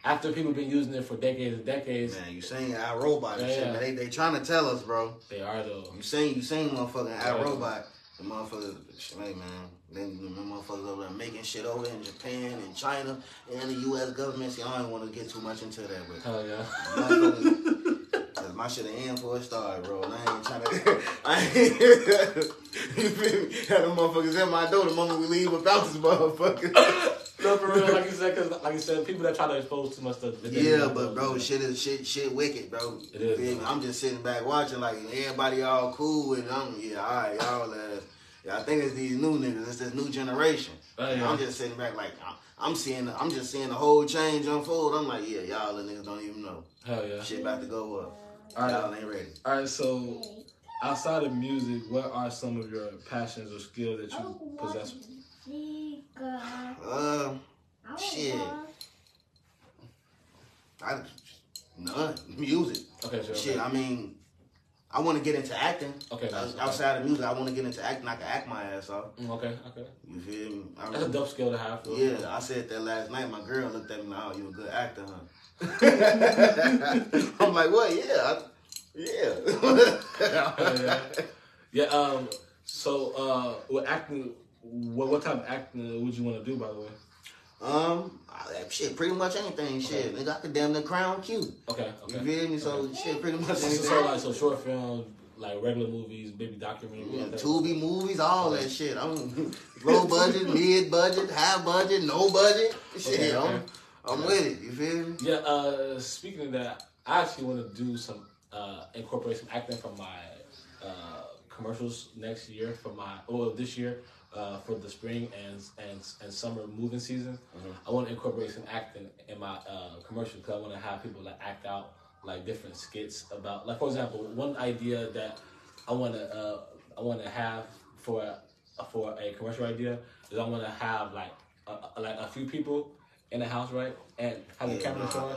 after people been using it for decades and decades. Man, you saying iRobot and shit, man. They trying to tell us, bro. They are though. You saying motherfucking iRobot. The motherfuckers, hey man, the motherfuckers over there making shit over in Japan and China and the U.S. government. See, I don't want to get too much into that, but hell yeah. Cause my shit an end for a start, bro. And I ain't trying to. You feel me? Have them motherfuckers at my door the moment we leave without this motherfucker. No, for real, like you said, because like you said, people that try to expose too much stuff. Yeah, but bro, shit wicked, bro. It is. I'm just sitting back watching, like everybody all cool, and all right, y'all. I think it's these new niggas. It's this new generation. I'm just sitting back, like I'm just seeing the whole change unfold. I'm like, yeah, y'all the niggas don't even know. Hell yeah. Shit about to go up. All right. Y'all ain't ready. All right, so outside of music, what are some of your passions or skills that you possess? Shit. None. Music. Okay, sure. Shit, I mean, I want to get into acting. Okay. Outside of music, I want to get into acting. I can act my ass off. Okay. You feel me? That's a dope skill to have. Yeah, I said that last night. My girl looked at me like, oh, you a good actor, huh? I'm like, what? Yeah. So, with acting, what type of acting would you want to do, by the way? Shit, pretty much anything. Shit, nigga, I could damn near crown cute. Okay. You feel me? So shit, pretty much anything. So short films, like regular movies, maybe documentaries. Yeah, Tubi movies, all that shit. I'm low budget, mid budget, high budget, no budget. Shit, I'm with it. You feel me? Yeah. Speaking of that, I actually want to do some incorporate some acting from my commercials next year this year. For the spring and summer moving season, I want to incorporate some acting in my commercial because I want to have people like act out like different skits about, like for example, one idea that I want to have for a commercial idea is I want to have like a few people in the house, right, and have the camera showing.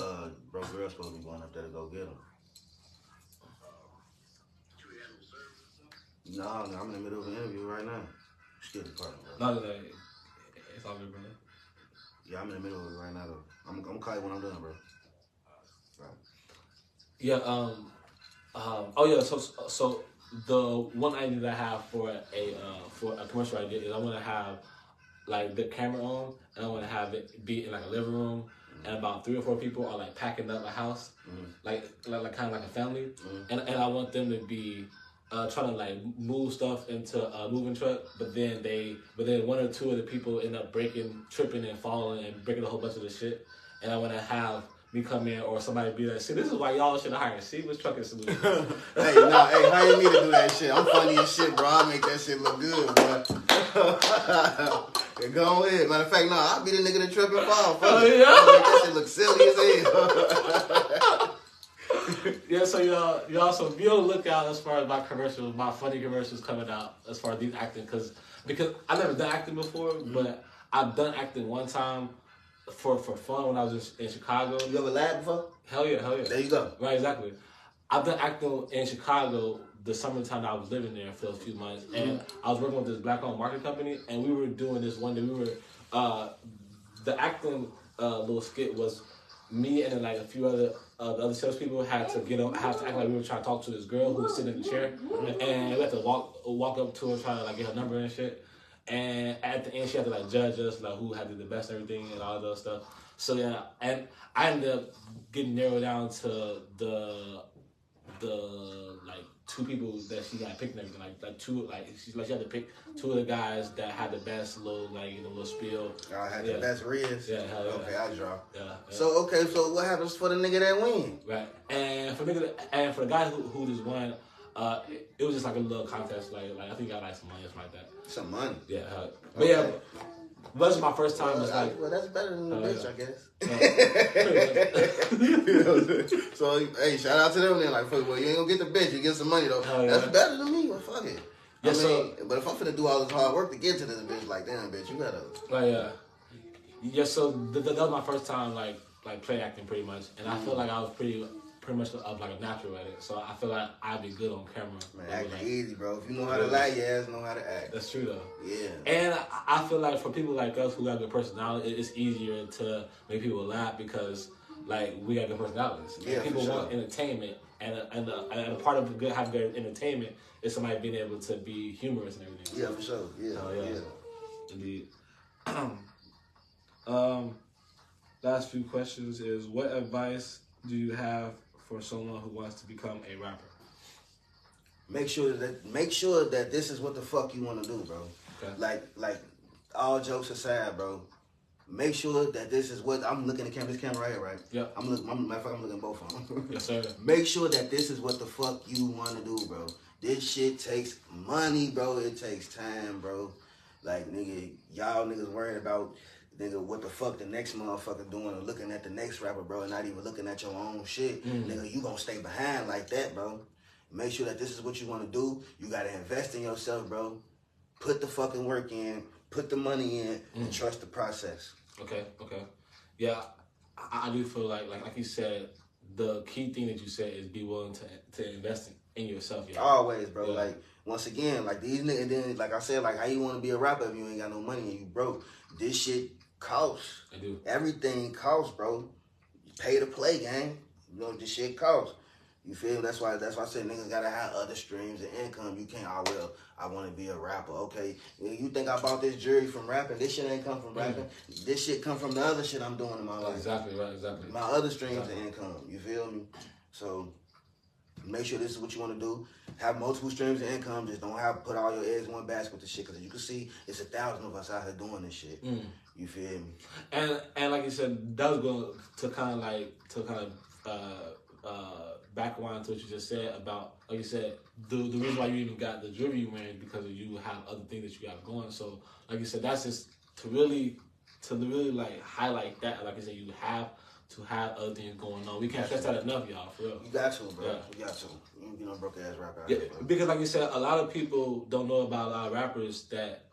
Bro, girl's supposed to be going up there to go get them. No, I'm in the middle of an interview right now. Skip the part, bro. No, it's all good, brother. Yeah, I'm in the middle of it right now, though. I'm gonna call you when I'm done, bro. Right. Yeah. Oh yeah. So the one idea that I have for a commercial idea is I want to have like the camera on, and I want to have it be in like a living room, and about 3 or 4 people are like packing up a house, like kind of like a family, and I want them to be. Trying to like move stuff into a moving truck, but then 1 or 2 of the people end up tripping and falling and breaking a whole bunch of the shit. And I want to have me come in or somebody be like, see, this is why y'all should hire Seamless Trucking Solutions. Hey, hire me to do that shit. I'm funny as shit, bro. I make that shit look good, bro. Go ahead. Matter of fact, no, I'll be the nigga that trip and fall. Fuck it. I'll make that shit look silly as hell. Yeah, so y'all, so be on the lookout as far as my commercials, my funny commercials coming out as far as these acting, because I never done acting before, but I've done acting one time for fun when I was in Chicago. You ever laughed before? Hell yeah. There you go. Right, exactly. I've done acting in Chicago the summertime that I was living there for a few months, and I was working with this black-owned marketing company, and we were doing this one day. We were the acting little skit was me and then like a few other the other salespeople had to act like we were trying to talk to this girl who was sitting in the chair, and we had to walk up to her trying to like get her number and shit. And at the end, she had to like judge us, like who had the best and everything and all that stuff. So yeah, and I ended up getting narrowed down to the like two people that she had picked and everything. Like two, like she had to pick two of the guys that had the best little little spiel. I had the best riz. Yeah, hell yeah. Okay, I draw. Yeah. So what happens for the nigga that win? Right, and for the guy who just won. It was just like a little contest, like I think I got like some money or something like that. Some money. Yeah, but yeah, this is my first time. Well, that's better than the bitch, I guess. So hey, shout out to them. Then like, fuck, well, you ain't gonna get the bitch, you get some money though. That's better than me. Well, fuck it. Yeah, but if I'm finna do all this hard work to get to this bitch, like damn, bitch, you gotta. Yeah. So that was my first time like play acting pretty much, and I feel like I was pretty much like a natural at it. So I feel like I'd be good on camera. Man, acting easy, bro. If you know how to lie, your ass know how to act. That's true though. Yeah. And I feel like for people like us who got good personality, it's easier to make people laugh because like we got good personalities. Yeah, people want entertainment, and a part of having good entertainment is somebody being able to be humorous and everything. Yeah, for sure. Yeah. Indeed. Last few questions is what advice do you have for someone who wants to become a rapper? Make sure that this is what the fuck you want to do, bro. Okay. Like all jokes aside, bro. Make sure that this is what I'm looking at. This camera right here, right? Yeah. I'm looking both of them. Yes, sir. Make sure that this is what the fuck you want to do, bro. This shit takes money, bro. It takes time, bro. Like nigga, y'all niggas worried about. Nigga, what the fuck the next motherfucker doing or looking at the next rapper, bro, and not even looking at your own shit. Nigga, you gonna stay behind like that, bro. Make sure that this is what you want to do. You gotta invest in yourself, bro. Put the fucking work in, put the money in, and trust the process. Okay. Yeah, I do feel like you said, the key thing that you said is be willing to invest in yourself. Yeah. Always, bro. Yeah. Like, once again, like these niggas, then, like I said, like how you want to be a rapper if you ain't got no money and you broke? This shit costs. I do. Everything costs, bro. You pay to play, gang. You know, this shit costs. You feel me? That's why I said niggas gotta have other streams of income. You can't, I want to be a rapper. Okay, you think I bought this jewelry from rapping? This shit ain't come from rapping. This shit come from the other shit I'm doing in my life. Exactly right, exactly. My other streams of income. You feel me? So make sure this is what you want to do. Have multiple streams of income. Just don't put all your eggs in one basket with the shit. Because you can see, it's 1,000 of us out here doing this shit. You feel me? And like you said, that was going to kind of backwind to what you just said about, like you said, the reason why you even got the jewelry you wearing is because you have other things that you got going. So like you said, that's just to really like highlight that. Like I said, you have to have other things going on. We can't stress that enough, y'all, for real. You got to, bro. Yeah. You got to. You know, broke ass rapper. Yeah, because like you said, a lot of people don't know about a lot of rappers that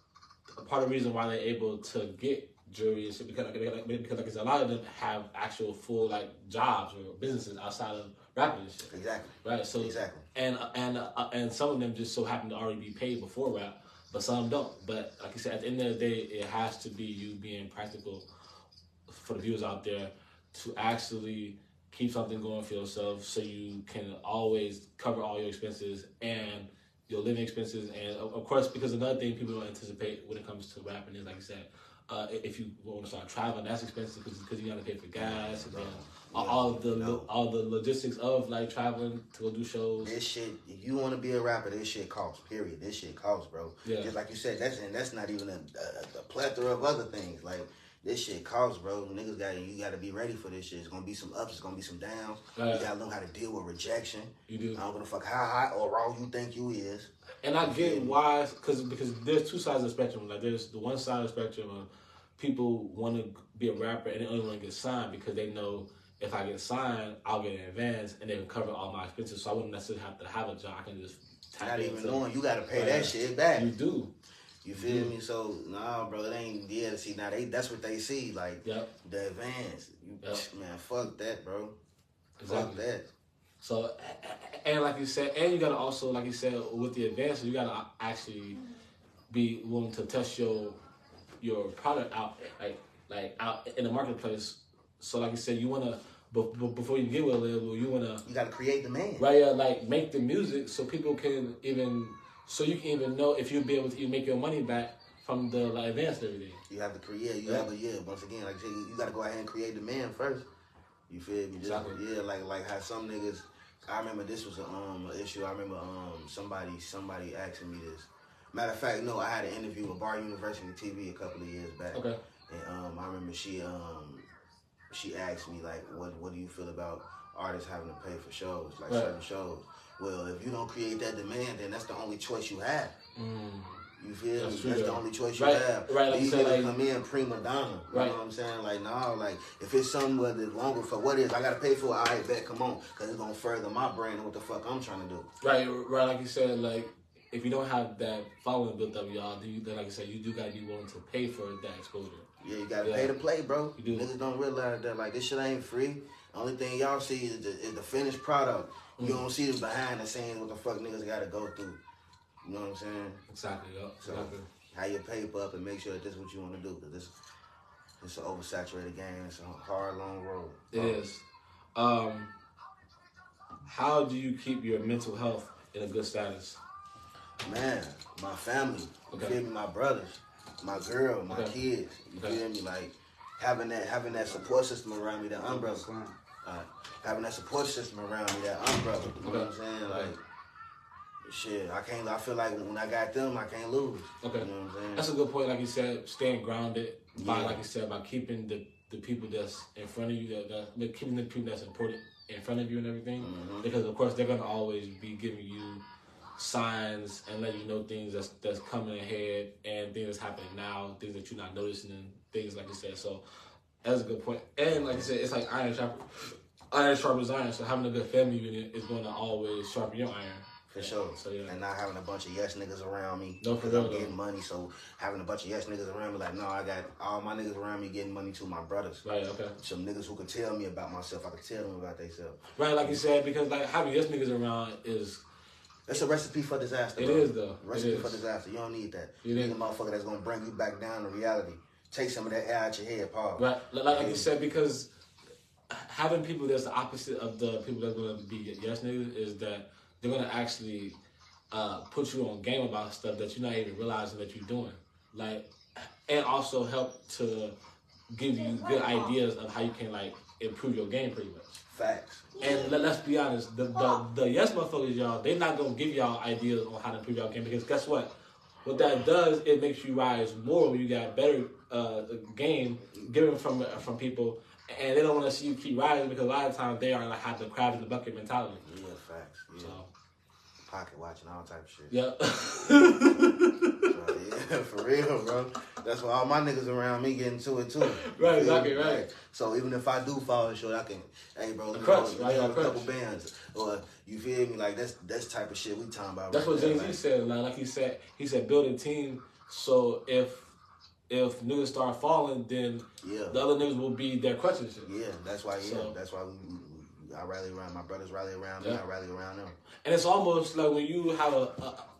a part of the reason why they're able to get jewelry and shit because like I said, a lot of them have actual full like jobs or businesses outside of rapping and shit. Exactly. Right. So exactly. And some of them just so happen to already be paid before rap, but some don't. But like you said, at the end of the day, it has to be you being practical for the viewers out there to actually keep something going for yourself so you can always cover all your expenses and your living expenses. And of course, because another thing people don't anticipate when it comes to rapping is, like I said, if you want to start traveling, that's expensive because you got to pay for gas and then all the logistics of like traveling to go do shows. This shit, if you want to be a rapper, this shit costs. Period. This shit costs, bro. Yeah. Just like you said, that's not even a plethora of other things. Like this shit costs, bro. You gotta be ready for this shit. It's gonna be some ups, it's gonna be some downs. You gotta know how to deal with rejection. You do. I don't give a fuck how hot or raw you think you is. And I get why, because there's two sides of the spectrum. Like there's the one side of the spectrum of people want to be a rapper and they only want to get signed because they know if I get signed, I'll get an advance and they can cover all my expenses. So I wouldn't necessarily have to have a job. I can just not even knowing you gotta pay that shit back. You do. You feel me? So nah, bro, it ain't. Yeah, see now that's what they see. Like the advance. Man, fuck that, bro. Exactly. Fuck that. So, and like you said, and you gotta also, like you said, with the advance, you gotta actually be willing to test your product out, like out in the marketplace. So, like you said, you wanna before you get with a label, you gotta create demand, right? Yeah, like make the music so people can you can even know if you'll be able to make your money back from the advance and everything. You have to create. You have to once again, like I said, you gotta go ahead and create demand first. You feel me? Exactly. Yeah, like how some niggas. I remember this was an issue. I remember somebody asking me this. Matter of fact, no, I had an interview with Bar University TV a couple of years back. Okay. And I remember she asked me like, what do you feel about artists having to pay for shows, like certain shows? Well, if you don't create that demand, then that's the only choice you have. You feel me? That's the only choice you have. Right, like you said, either come in prima donna. You know what I'm saying? Like, no, like, if it's something where it's longer for what is, I got to pay for it, all right, bet, come on. Because it's going to further my brand and what the fuck I'm trying to do. Right, like you said, like, if you don't have that following built up, y'all, then like I said, you do got to be willing to pay for that exposure. Yeah, you got to pay to play, bro. You do. Niggas don't realize that, like, this shit ain't free. Only thing y'all see is the finished product. You don't see the behind the scenes, what the fuck niggas got to go through. You know what I'm saying? Exactly, So, how your paper up and make sure that this is what you want to do, because it's an oversaturated game. It's a hard, long road. It is. How do you keep your mental health in a good status? Man, my family. You feel me? My brothers, my girl, my kids. You feel me? Like having that support system around me, that umbrella. Having that support system around me, that umbrella. You know what I'm saying? Like. Shit, I feel like when I got them, I can't lose. Okay. You know what I'm saying? That's a good point, like you said, staying grounded by, like you said, by keeping the people that's in front of you, keeping the people that's important in front of you and everything. Because, of course, they're going to always be giving you signs and letting you know things that's coming ahead and things that's happening now, things that you're not noticing and things like you said. So that's a good point. And, like you said, it's like iron sharpens iron. So having a good family unit is going to always sharpen your iron. For sure. So, yeah. And not having a bunch of yes niggas around me. No, for real. I'm getting money, so having a bunch of yes niggas around me, like, no, I got all my niggas around me getting money to my brothers. Right, okay. Some niggas who can tell me about myself, I can tell them about themselves. Right, like you said, because like having yes niggas around is... It's a recipe for disaster, It bro. is, though. Recipe for disaster. You don't need that. You need a motherfucker that's going to bring you back down to reality. Take some of that air out your head, Paul. Right, like you said, because having people that's the opposite of the people that's going to be yes niggas is that they're going to actually... put you on game about stuff that you're not even realizing that you're doing. Like, and also help to give you good ideas of how you can, like, improve your game pretty much. Facts. And let's be honest, the yes motherfuckers, y'all, they're not going to give y'all ideas on how to improve your game, because guess what? What that does, it makes you rise more when you got better game given from people, and they don't want to see you keep rising because a lot of times they are like have the crab in the bucket mentality. Yeah, facts. Yeah. So, pocket watching, all type of shit. Yep. So, yeah, for real, bro. That's why all my niggas around me getting to it too. Right, exactly, right. Like, so even if I do fall short, I can, hey, bro, let me a couple bands, or you feel me? Like that's type of shit we talking about. That's what Jay-Z said. Like he said, build a team. So if niggas start falling, then the other niggas will be their crutches. Yeah, that's why. Yeah, that's why I rally around my brothers. Rally around me. I rally around them. And it's almost like when you have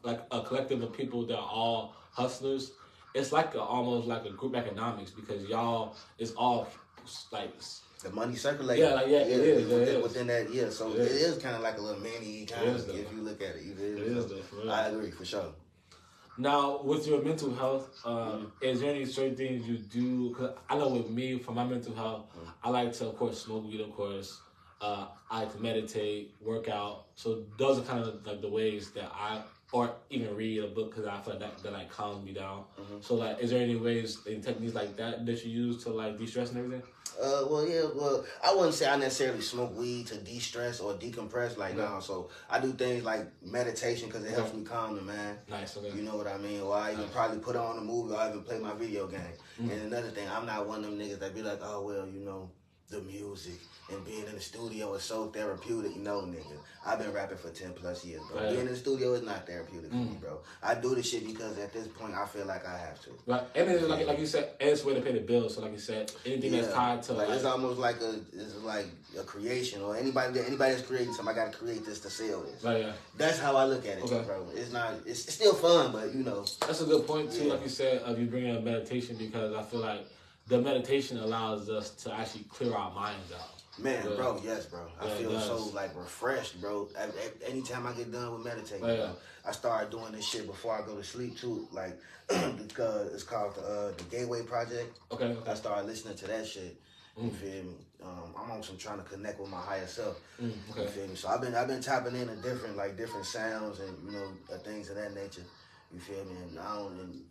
a collective of people that are all hustlers, it's like almost like a group economics, because y'all is all like the money circulating. Yeah, it is. Within that, so it is kind of like a little mini economy if you look at it. It is though, I agree for sure. Now, with your mental health, is there any certain things you do? Because I know with me, for my mental health, I like to, of course, smoke weed, of course. I like to meditate, work out. So those are kind of like the ways that I or even read a book because I feel like that like calms me down. So like, is there any ways and techniques like that you use to like de-stress and everything? Well, I wouldn't say I necessarily smoke weed to de-stress or decompress, like, no. So I do things like meditation because it helps me calm the mind. Nice, okay. You know what I mean? Or I even probably put on a movie or I even play my video game. And another thing, I'm not one of them niggas that be like, oh, well, you know, the music and being in the studio is so therapeutic. No, nigga. I've been rapping for 10 plus years, bro. Being in the studio is not therapeutic for me, bro. I do this shit because at this point I feel like I have to. Right. And then like you said, it's a way to pay the bills. So like you said, anything that's tied to like it's almost like a creation, or anybody that's creating something, I gotta create this to sell this. Right, yeah. That's how I look at it, bro. It's still fun, but you know. That's a good point too, like you said, of you bringing up meditation, because I feel like the meditation allows us to actually clear our minds out. Man, bro, yes, bro. I feel so like refreshed, bro. Anytime I get done with meditating, bro, I started doing this shit before I go to sleep too. Like, because it's called the Gateway Project. Okay. I started listening to that shit. You feel me? I'm on some trying to connect with my higher self. You feel me? So I've been tapping into different sounds and things of that nature. You feel me?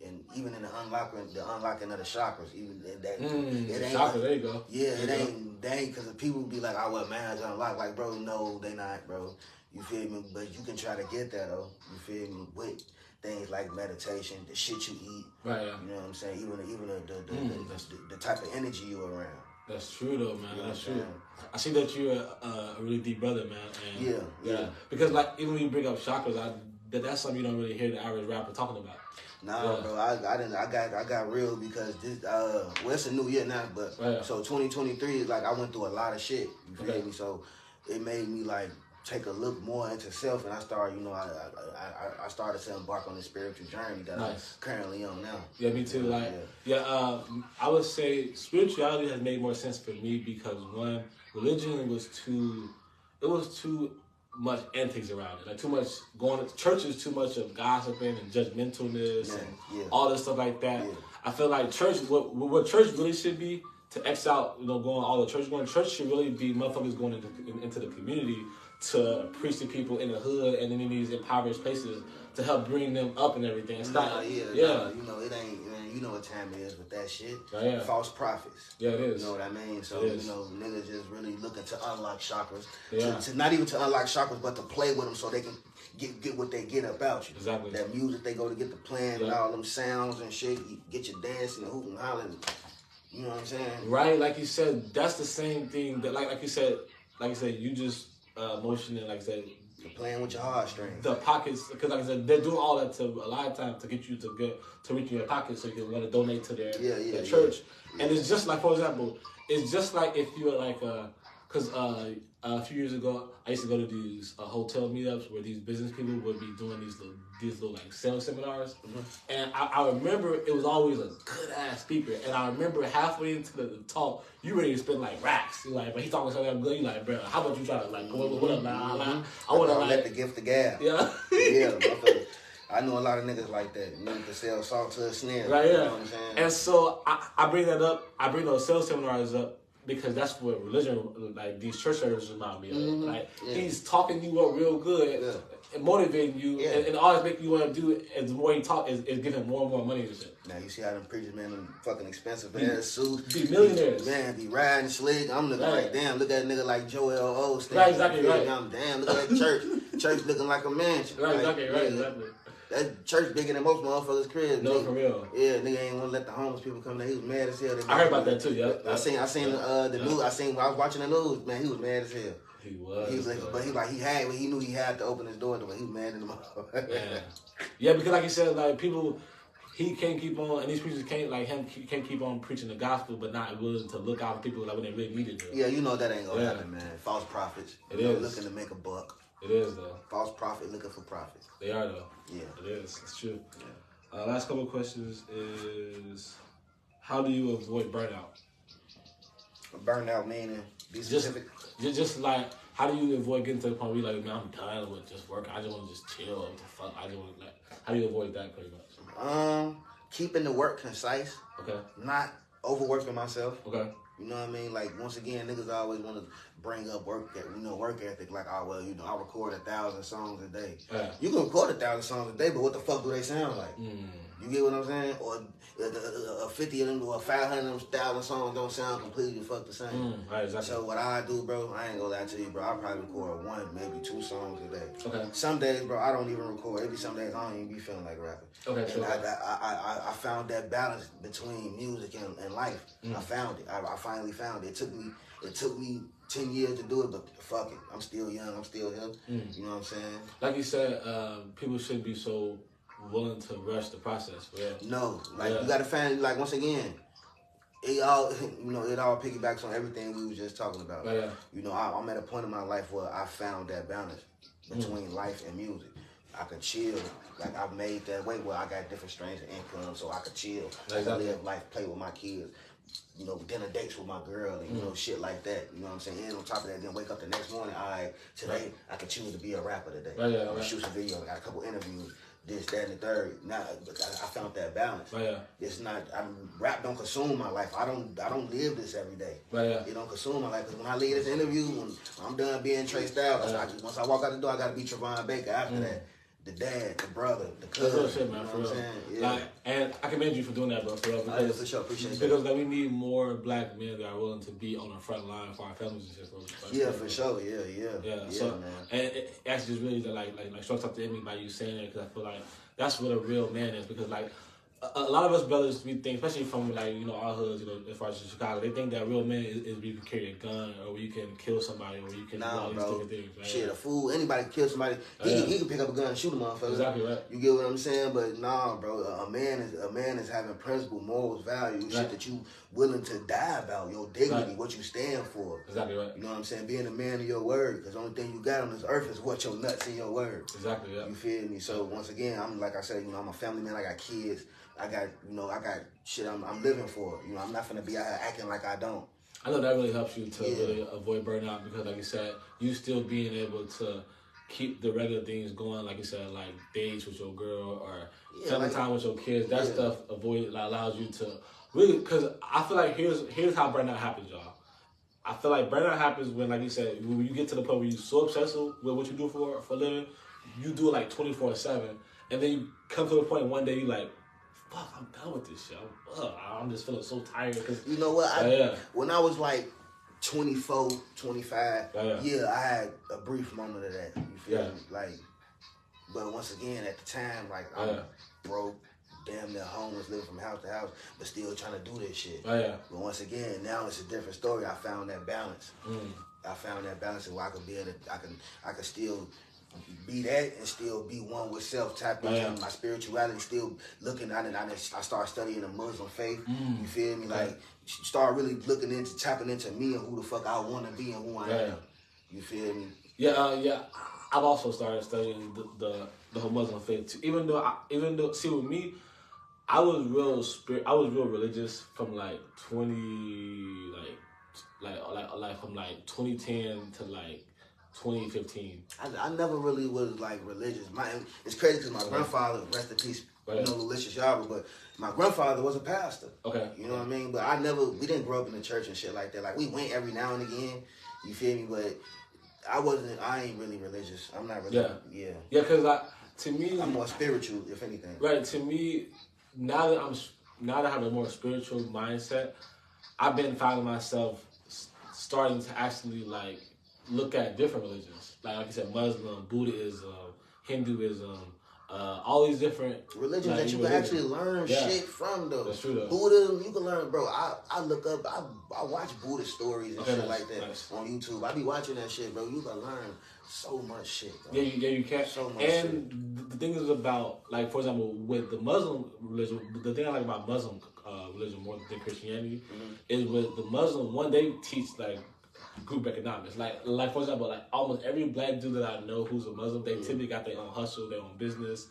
And even in the unlocking of the chakras, even that it ain't chakra, there you go. Yeah, it ain't because people be like, oh well, man's unlocked. Like, bro, no, they not, bro. You feel me? But you can try to get that though. You feel me? With things like meditation, the shit you eat. Right. Yeah. You know what I'm saying? Even the type of energy you around. That's true though, man. That's true. I see that you're a really deep brother, man. And yeah. Because like even when you bring up chakras, that's something you don't really hear the average rapper talking about. Nah, bro, I got real because this well, it's a new year now, but so 2023 is like I went through a lot of shit. You feel me? So it made me like take a look more into self, and I started, I started to embark on this spiritual journey that I'm currently on now. Yeah, me too. I would say spirituality has made more sense for me because one, religion was too much antics around it, like too much going to churches, too much of gossiping and judgmentalness and all this stuff like that. I feel like church, what church really should be, to X out, going all the church going. Church should really be motherfuckers going into the community to preach to people in the hood and in these impoverished places to help bring them up and everything. It's it ain't. You know what time it is with that shit. False prophets. Yeah, it is. You know what I mean? So, niggas just really looking to unlock chakras. To not even to unlock chakras, but to play with them so they can get what they get about you. Exactly. That music they go to get the playing and all them sounds and shit. You get your dancing and hooting and hollering. You know what I'm saying? Right, like you said, that's the same thing that like you said, you just motioning, like I said, you're playing with your heartstrings. The pockets, because like I said, they're doing all that to a lot of times to get you to reach in your pockets so you can want to donate to their church. And it's just like, for example, it's just like if you were like, because a few years ago, I used to go to these hotel meetups where these business people would be doing these little like sales seminars. And I remember it was always a good ass speaker. And I remember halfway into the talk, you ready to spend like racks. You're like, but he talking something good. You're like, bro, how about you try to like, what up, I want to like let the gift the gab. Yeah. I know a lot of niggas like that. Niggas can sell salt to a snail. Right, You know what I'm saying? And so I bring that up. I bring those sales seminars up because that's what religion, like these church services remind me of. Like he's talking you up real good and motivating you, and all it's making you want to do is the more he talk is give him more and more money and shit. Now you see how them preachers, man, them fucking expensive ass suits, be millionaires, be riding slick. I'm looking like, damn, look at a nigga like Joel Osteen. Right, exactly, right. Damn, look at that church looking like a mansion. Right, exactly. That church bigger than most motherfuckers' cribs. No, for real. Yeah, nigga ain't want to let the homeless people come there. He was mad as hell. I heard about that too. Yeah, I seen the news. I was watching the news. Man, he was mad as hell. He was like, but he knew he had to open his door. But he was mad in the motherfucker. Yeah, because like you said, like people, he can't keep on, and these preachers can't keep on preaching the gospel, but not willing to look out for people like when they really need it. Yeah, you know that ain't gonna happen, man. False prophets. It is looking to make a buck. It is though. False prophet looking for profits. They are though. Yeah, it is. It's true. Yeah. Last couple of questions is, how do you avoid burnout? Burnout meaning be specific. Just like, how do you avoid getting to the point where you're like, man, I'm done with just work. I just want to just chill. What the fuck? I just want to like. How do you avoid that pretty much? Keeping the work concise. Okay. Not overworking myself. Okay. You know what I mean? Like, once again, niggas always want to bring up work ethic. Like, oh, well, you know, I record 1,000 songs a day. Yeah. You can record 1,000 songs a day, but what the fuck do they sound like? You get what I'm saying? Or 50 of them or 500,000 songs don't sound completely fuck the same. Right, exactly. So what I do, bro, I ain't gonna lie to you, bro. I probably record 1, maybe 2 songs a day. Okay. Some days, bro, I don't even record. It be some days I don't even be feeling like rapping. Okay, sure. And I found that balance between music and life. I found it. I finally found it. It took me 10 years to do it, but fuck it. I'm still young. I'm still here. You know what I'm saying? Like you said, people shouldn't be so willing to rush the process. No, like you gotta find, like, once again, it all piggybacks on everything we was just talking about. You know, I'm at a point in my life where I found that balance between life and music. I could chill. Like, I've made that way where I got different streams of income, so I could chill. I could live life, play with my kids. You know, dinner dates with my girl and, you know, shit like that. You know what I'm saying? And on top of that, then wake up the next morning, all right, today I could choose to be a rapper today. I'm gonna shoot some videos. I got a couple interviews, this, that, and the third. Now, I found that balance. It's not, rap don't consume my life. I don't live this every day. It don't consume my life. Because when I leave this interview, when I'm done being Trey Stylez, once I walk out the door, I got to be Trevon Baker after that. The dad, the brother, the cousin. That's real shit, man. For real. Yeah. Like, and I commend you for doing that, bro. For real. Because, for sure. Appreciate it. Because like, we need more black men that are willing to be on the front line for our families and shit. Yeah, for sure. Yeah. So, man. And it actually just really like struck up to me by you saying that, because I feel like that's what a real man is. Because like a lot of us brothers, we think, especially from like, you know, our hoods, you know, as far as Chicago, they think that real man is where you can carry a gun or where you can kill somebody or where you can do all these different things. Right? Shit, a fool, anybody can kill somebody. He can pick up a gun and shoot a motherfucker. Exactly right. You get what I'm saying? But nah, bro, a man is having principle, morals, values, shit that you willing to die about, your dignity, what you stand for. Exactly right. You know what I'm saying? Being a man of your word, because the only thing you got on this earth is what your nuts in your word. Exactly, yeah. You feel me? So once again, I'm like I said, you know, I'm a family man. I got kids. I got shit I'm living for. You know, I'm not finna be out here acting like I don't. I know that really helps you to really avoid burnout, because like you said, you still being able to keep the regular things going, like you said, like dates with your girl or spending time with your kids. That stuff allows you to really, because I feel like here's how burnout happens, y'all. I feel like burnout happens when, like you said, when you get to the point where you're so obsessed with what you do for a living, you do it like 24/7, and then you come to the point one day you like, fuck, I'm done with this shit. I'm just feeling so tired. Cause, you know what? When I was like 24, 25, I had a brief moment of that. You feel me? Like, but once again, at the time, like, I'm broke, damn near homeless, living from house to house, but still trying to do this shit. But once again, now it's a different story. I found that balance. I found that balance where I could be I could still be that and still be one with self, tap into my spirituality, still looking at it. I started studying the Muslim faith. You feel me? Like, start really tapping into me and who the fuck I want to be and who I am. You feel me? Yeah. I've also started studying the whole Muslim faith too. Even though, see, with me, I was real religious from like 20, from like 2010 to like 2015. I never really was like religious. It's crazy because my grandfather, rest in peace, you know, Delicious Jawhar, but my grandfather was a pastor. You know what I mean? But we didn't grow up in the church and shit like that. Like, we went every now and again, you feel me? But I ain't really religious. I'm not really. Yeah, because to me, I'm more spiritual, if anything. Right, to me, now that I have a more spiritual mindset, I've been finding myself starting to actually like look at different religions, like you said, Muslim, Buddhism, Hinduism, all these different religions that you can actually learn shit from, though. That's true, though. Buddhism, you can learn, bro. I look up, I watch Buddhist stories and shit like that on YouTube. I be watching that shit, bro. You can learn so much shit, bro. Yeah, you can. So much and shit. The thing is about, like, for example, with the Muslim religion, the thing I like about Muslim religion more than Christianity is with the Muslim, one, they teach, like, group economics. Like for example, like almost every black dude that I know who's a Muslim, they typically got their own hustle, their own business.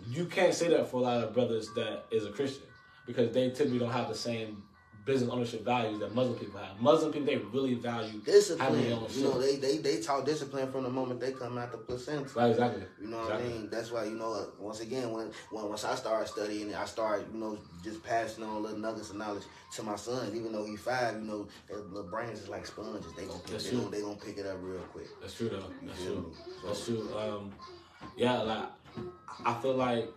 You can't say that for a lot of brothers that is a Christian, because they typically don't have the same business ownership values that Muslim people have. Muslim people, they really value discipline. having their own shit. You know, they taught discipline from the moment they come out the placenta. Right, exactly. You know what I mean? That's why, you know, once again, once I started studying, I started, you know, just passing on little nuggets of knowledge to my son. Even though he's 5, you know, their little brains is like sponges. They gonna pick it up real quick. That's true though. That's true. So, That's true. Yeah, like I feel like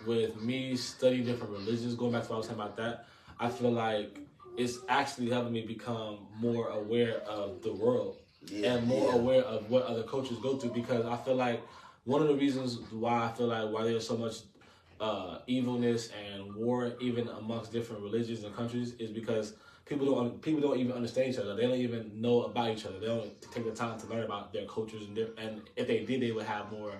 with me studying different religions, going back to what I was saying about that, I feel like it's actually helping me become more aware of the world and more aware of what other cultures go through, because I feel like one of the reasons why there's so much evilness and war even amongst different religions and countries is because people don't even understand each other. They don't even know about each other. They don't take the time to learn about their cultures and if they did, they would have more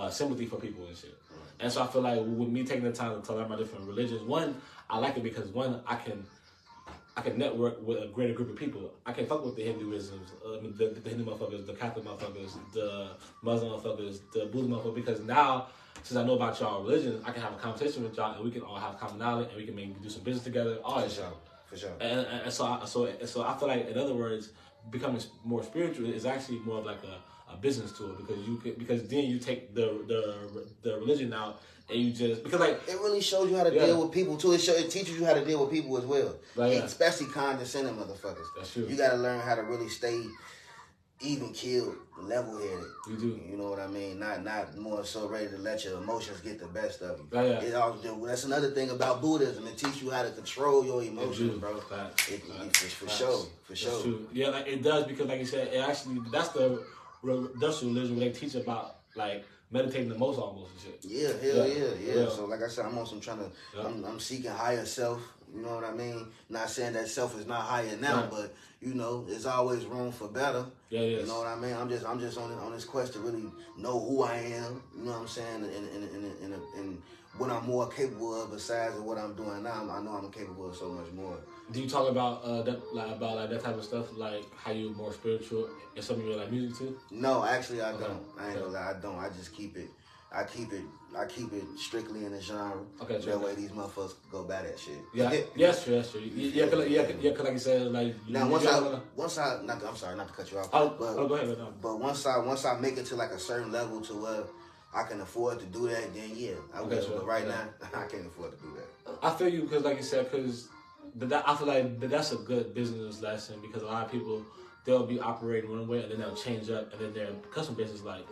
sympathy for people and shit. And so I feel like with me taking the time to learn about different religions, one, I like it because one, I can network with a greater group of people. I can fuck with the Hinduisms, the Hindu motherfuckers, the Catholic motherfuckers, the Muslim motherfuckers, the Buddhist motherfuckers, because now, since I know about y'all religions, I can have a conversation with y'all and we can all have common knowledge and we can maybe do some business together, all that shit. For sure. And so I feel like, in other words, becoming more spiritual is actually more of like a business tool, because then you take the religion out and you just, because like it really shows you how to deal with people too. It teaches you how to deal with people as well, especially condescending motherfuckers. That's true. You got to learn how to really stay even keeled, level headed. You do. You know what I mean? Not more so ready to let your emotions get the best of you. That's another thing about Buddhism. It teaches you how to control your emotions, bro. For sure. True. Yeah, like it does, because like you said, it actually that's the religion where they teach about like meditating the most almost and shit. Yeah. So like I said, I'm also trying to, I'm seeking higher self. You know what I mean? Not saying that self is not higher now, but you know, there's always room for better. You know what I mean? I'm just on this quest to really know who I am. You know what I'm saying? And what I'm more capable of besides of what I'm doing now. I know I'm capable of so much more. Do you talk about that type of stuff, like how you're more spiritual and some of your like music too? No, actually I don't. I ain't gonna lie, I don't. I just keep it. I keep it strictly in the genre. Okay, true. That way these motherfuckers go buy that shit. Yeah, that's true. Yeah, cause like you said, like now once I I'm sorry, not to cut you off. Go ahead. But once I make it to like a certain level to where I can afford to do that, then I will. But right now, I can't afford to do that. I feel you, because like you said, because I feel like that's a good business lesson, because a lot of people, they'll be operating one way and then they'll change up, and then their customer base is like,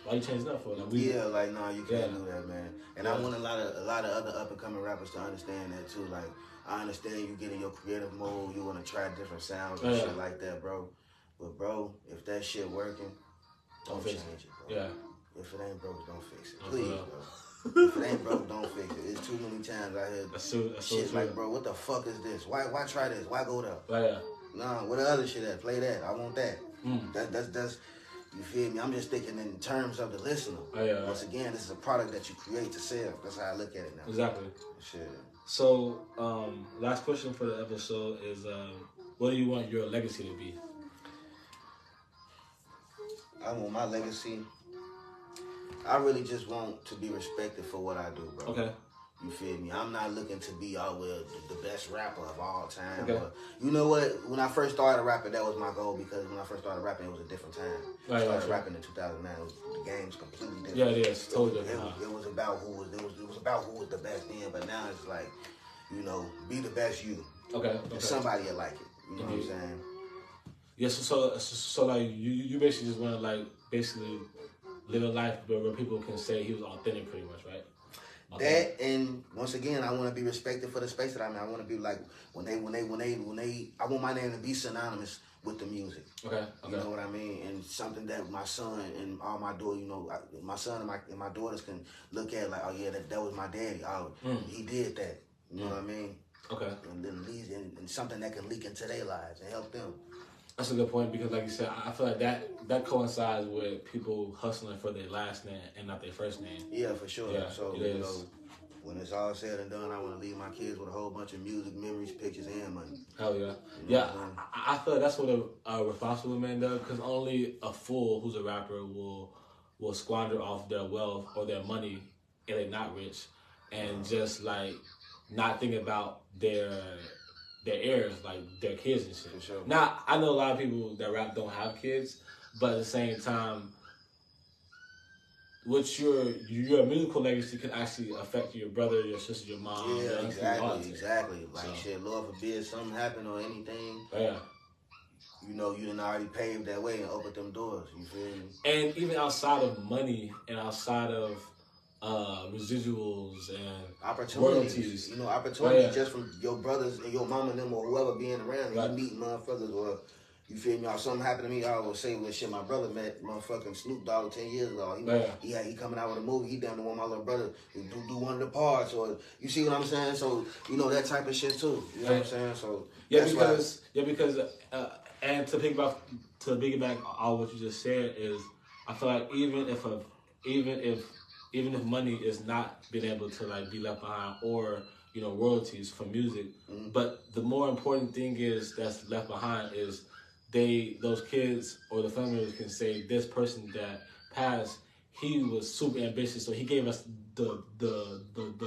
why you changing up for? Like no, you can't do that, man. And I want a lot of other up and coming rappers to understand that too. Like, I understand you get in your creative mode, you want to try different sounds and shit like that, bro. But bro, if that shit working, don't change it, bro. Yeah. If it ain't broke, don't fix it. Please, bro. If it ain't broke, don't fix it. It's too many times I heard shit like, bro, what the fuck is this? Why try this? Why go there? Nah, what the other shit at? Play that. I want that. That's you feel me? I'm just thinking in terms of the listener. Once again, this is a product that you create to sell. That's how I look at it now. Exactly. Shit. So, last question for the episode is, what do you want your legacy to be? I want my legacy. I really just want to be respected for what I do, bro. Okay. You feel me? I'm not looking to be the best rapper of all time. Okay. But you know what? When I first started rapping, that was my goal, because when I first started rapping, it was a different time. I started rapping in 2009. The game's completely different. Yeah, it is. Totally different. It was about who was the best then, but now it's like, you know, be the best you. Okay. Somebody will like it. You know what I'm saying? Yeah. So like you basically just want to like basically live a life where people can say he was authentic, pretty much, right? That, and once again, I want to be respected for the space that I'm in. I want to be like when they, I want my name to be synonymous with the music. Okay. You know what I mean? And something that my son and all my daughter, you know, my son and my daughters can look at like, oh yeah, that was my daddy. Oh, he did that. You know what I mean? Okay. And then and something that can leak into their lives and help them. That's a good point, because like you said, I feel like that coincides with people hustling for their last name and not their first name. Yeah, for sure. Yeah, so, you know, when it's all said and done, I want to leave my kids with a whole bunch of music, memories, pictures, and money. Hell yeah. You know I feel like that's what a responsible man does, because only a fool who's a rapper will squander off their wealth or their money and they're not rich, and just like not think about their their heirs, like their kids and shit. For sure. Now, I know a lot of people that rap don't have kids, but at the same time, what your musical legacy can actually affect your brother, your sister, your mom. Yeah, exactly. Like so. shit, Lord forbid something happen or anything. Yeah. You know, you done already paved that way and opened them doors. You feel me? And even outside of money and outside of residuals and opportunities, you know, opportunities just from your brothers and your mama and them or whoever being around, and you meet motherfuckers or. You feel me? Or something happened to me, I always say, well, shit, my brother met motherfucking Snoop Dogg 10 years ago. He coming out with a movie. He down to want my little brother to do one of the parts. Or, you see what I'm saying? So, you know, that type of shit, too. You know what I'm saying? So, because and to piggyback all what you just said is, I feel like even if money is not being able to, like, be left behind or, you know, royalties for music, but the more important thing is that's left behind is those kids or the family members can say this person that passed, he was super ambitious, so he gave us the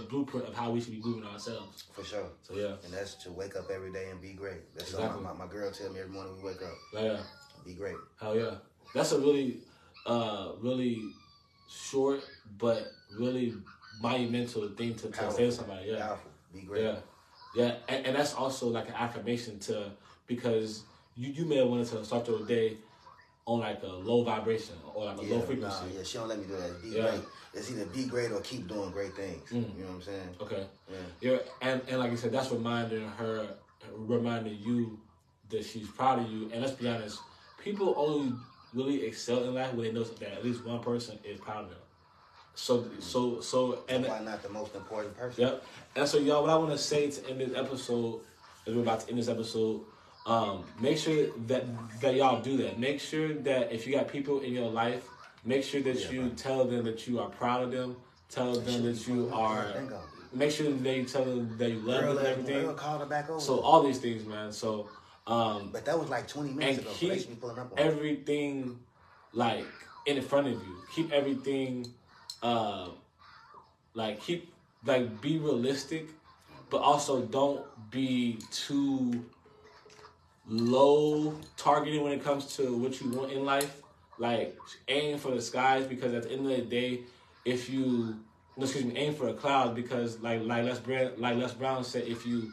blueprint of how we should be moving ourselves. For sure. So yeah. And that's to wake up every day and be great. That's exactly. My girl tell me every morning we wake up. Yeah. Be great. Hell yeah. That's a really short but really monumental thing to say to somebody. Yeah. Powerful. Be great. Yeah. Yeah. And that's also like an affirmation because you may have wanted to start your day on like a low vibration or like a low frequency. Nah, she don't let me do that. Be great. It's either be great or keep doing great things. You know what I'm saying? Okay. Yeah. And like you said, that's reminding you that she's proud of you. And let's be honest, people only really excel in life when they know that at least one person is proud of them. So and why not the most important person? Yep. And so y'all, what I want to say to end this episode, as we're about to end this episode, make sure that y'all do that. Make sure that if you got people in your life, make sure that you tell them that you are proud of them. Tell them that you are. Make sure that they tell them that you love them and everything. Call her back over. So all these things, man. So but that was like 20 minutes ago. Keep pulling up on everything like in front of you. Keep everything be realistic, but also don't be too low targeted when it comes to what you want in life. Like, aim for the skies, because at the end of the day, aim for the clouds, because like Les Brown said, if you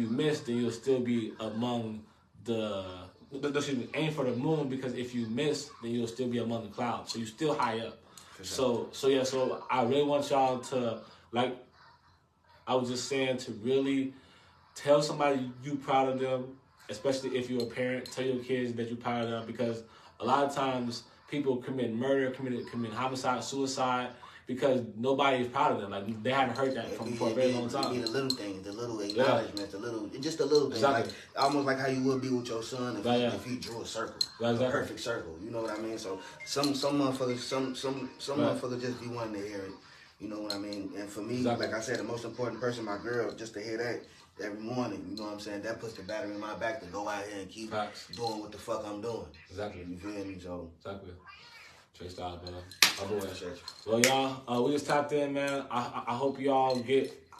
miss, then you'll still be among aim for the moon, because if you miss, then you'll still be among the clouds. So you're still high up. Sure. So I really want y'all to, like I was just saying, to really tell somebody you proud of them, especially if you're a parent. Tell your kids that you're proud of them, because a lot of times people commit murder, commit homicide, suicide, because nobody is proud of them. Like, they haven't heard that for a very long time. You need the little things, the little acknowledgement, just the little things. Exactly. Like, almost like how you would be with your son if he drew a circle, a perfect circle. You know what I mean? So some motherfuckers, some motherfuckers just be wanting to hear it. You know what I mean? And for me, like I said, the most important person, my girl, just to hear that every morning, you know what I'm saying? That puts the battery in my back to go out here and keep doing what the fuck I'm doing. Exactly. You feel me? So exactly. Trey Stylez, man. Well, y'all, we just tapped in, man. I hope y'all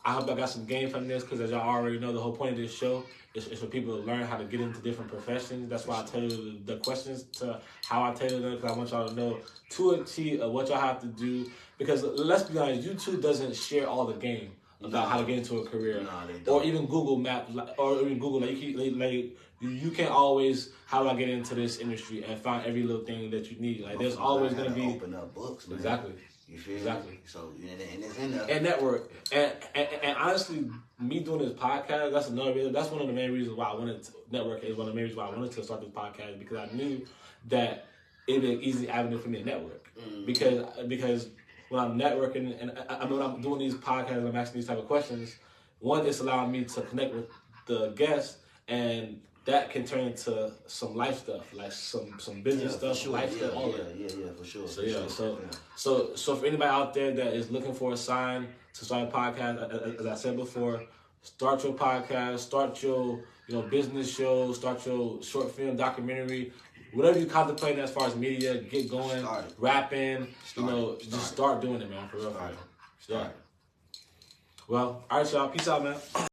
I hope I got some game from this, because as y'all already know, the whole point of this show is for people to learn how to get into different professions. That's why I tailored the questions to how I tailored them, because I want y'all to know to a T of what y'all have to do. Because let's be honest, YouTube doesn't share all the game about how to get into a career, or even Google Maps, or even Google. You can't always, how do I get into this industry, and find every little thing that you need. Like, there's always going to be open up books, man. Exactly. You feel exactly. Me? So and it's in there. And network, and honestly, me doing this podcast, that's one of the main reasons why I wanted to network. Is one of the main reasons why I wanted to start this podcast, because I knew that it'd be an easy avenue for me to network. Because when I'm networking and when I'm doing these podcasts, I'm asking these type of questions. One, it's allowing me to connect with the guests, and that can turn into some life stuff, like some business stuff, life stuff, all that. Yeah, for sure. So for anybody out there that is looking for a sign to start a podcast, as I said before, start your podcast, start your business show, start your short film, documentary, whatever you contemplate as far as media, get going, rapping, just start doing it, man, for real. Start. Well, all right, y'all. Peace out, man.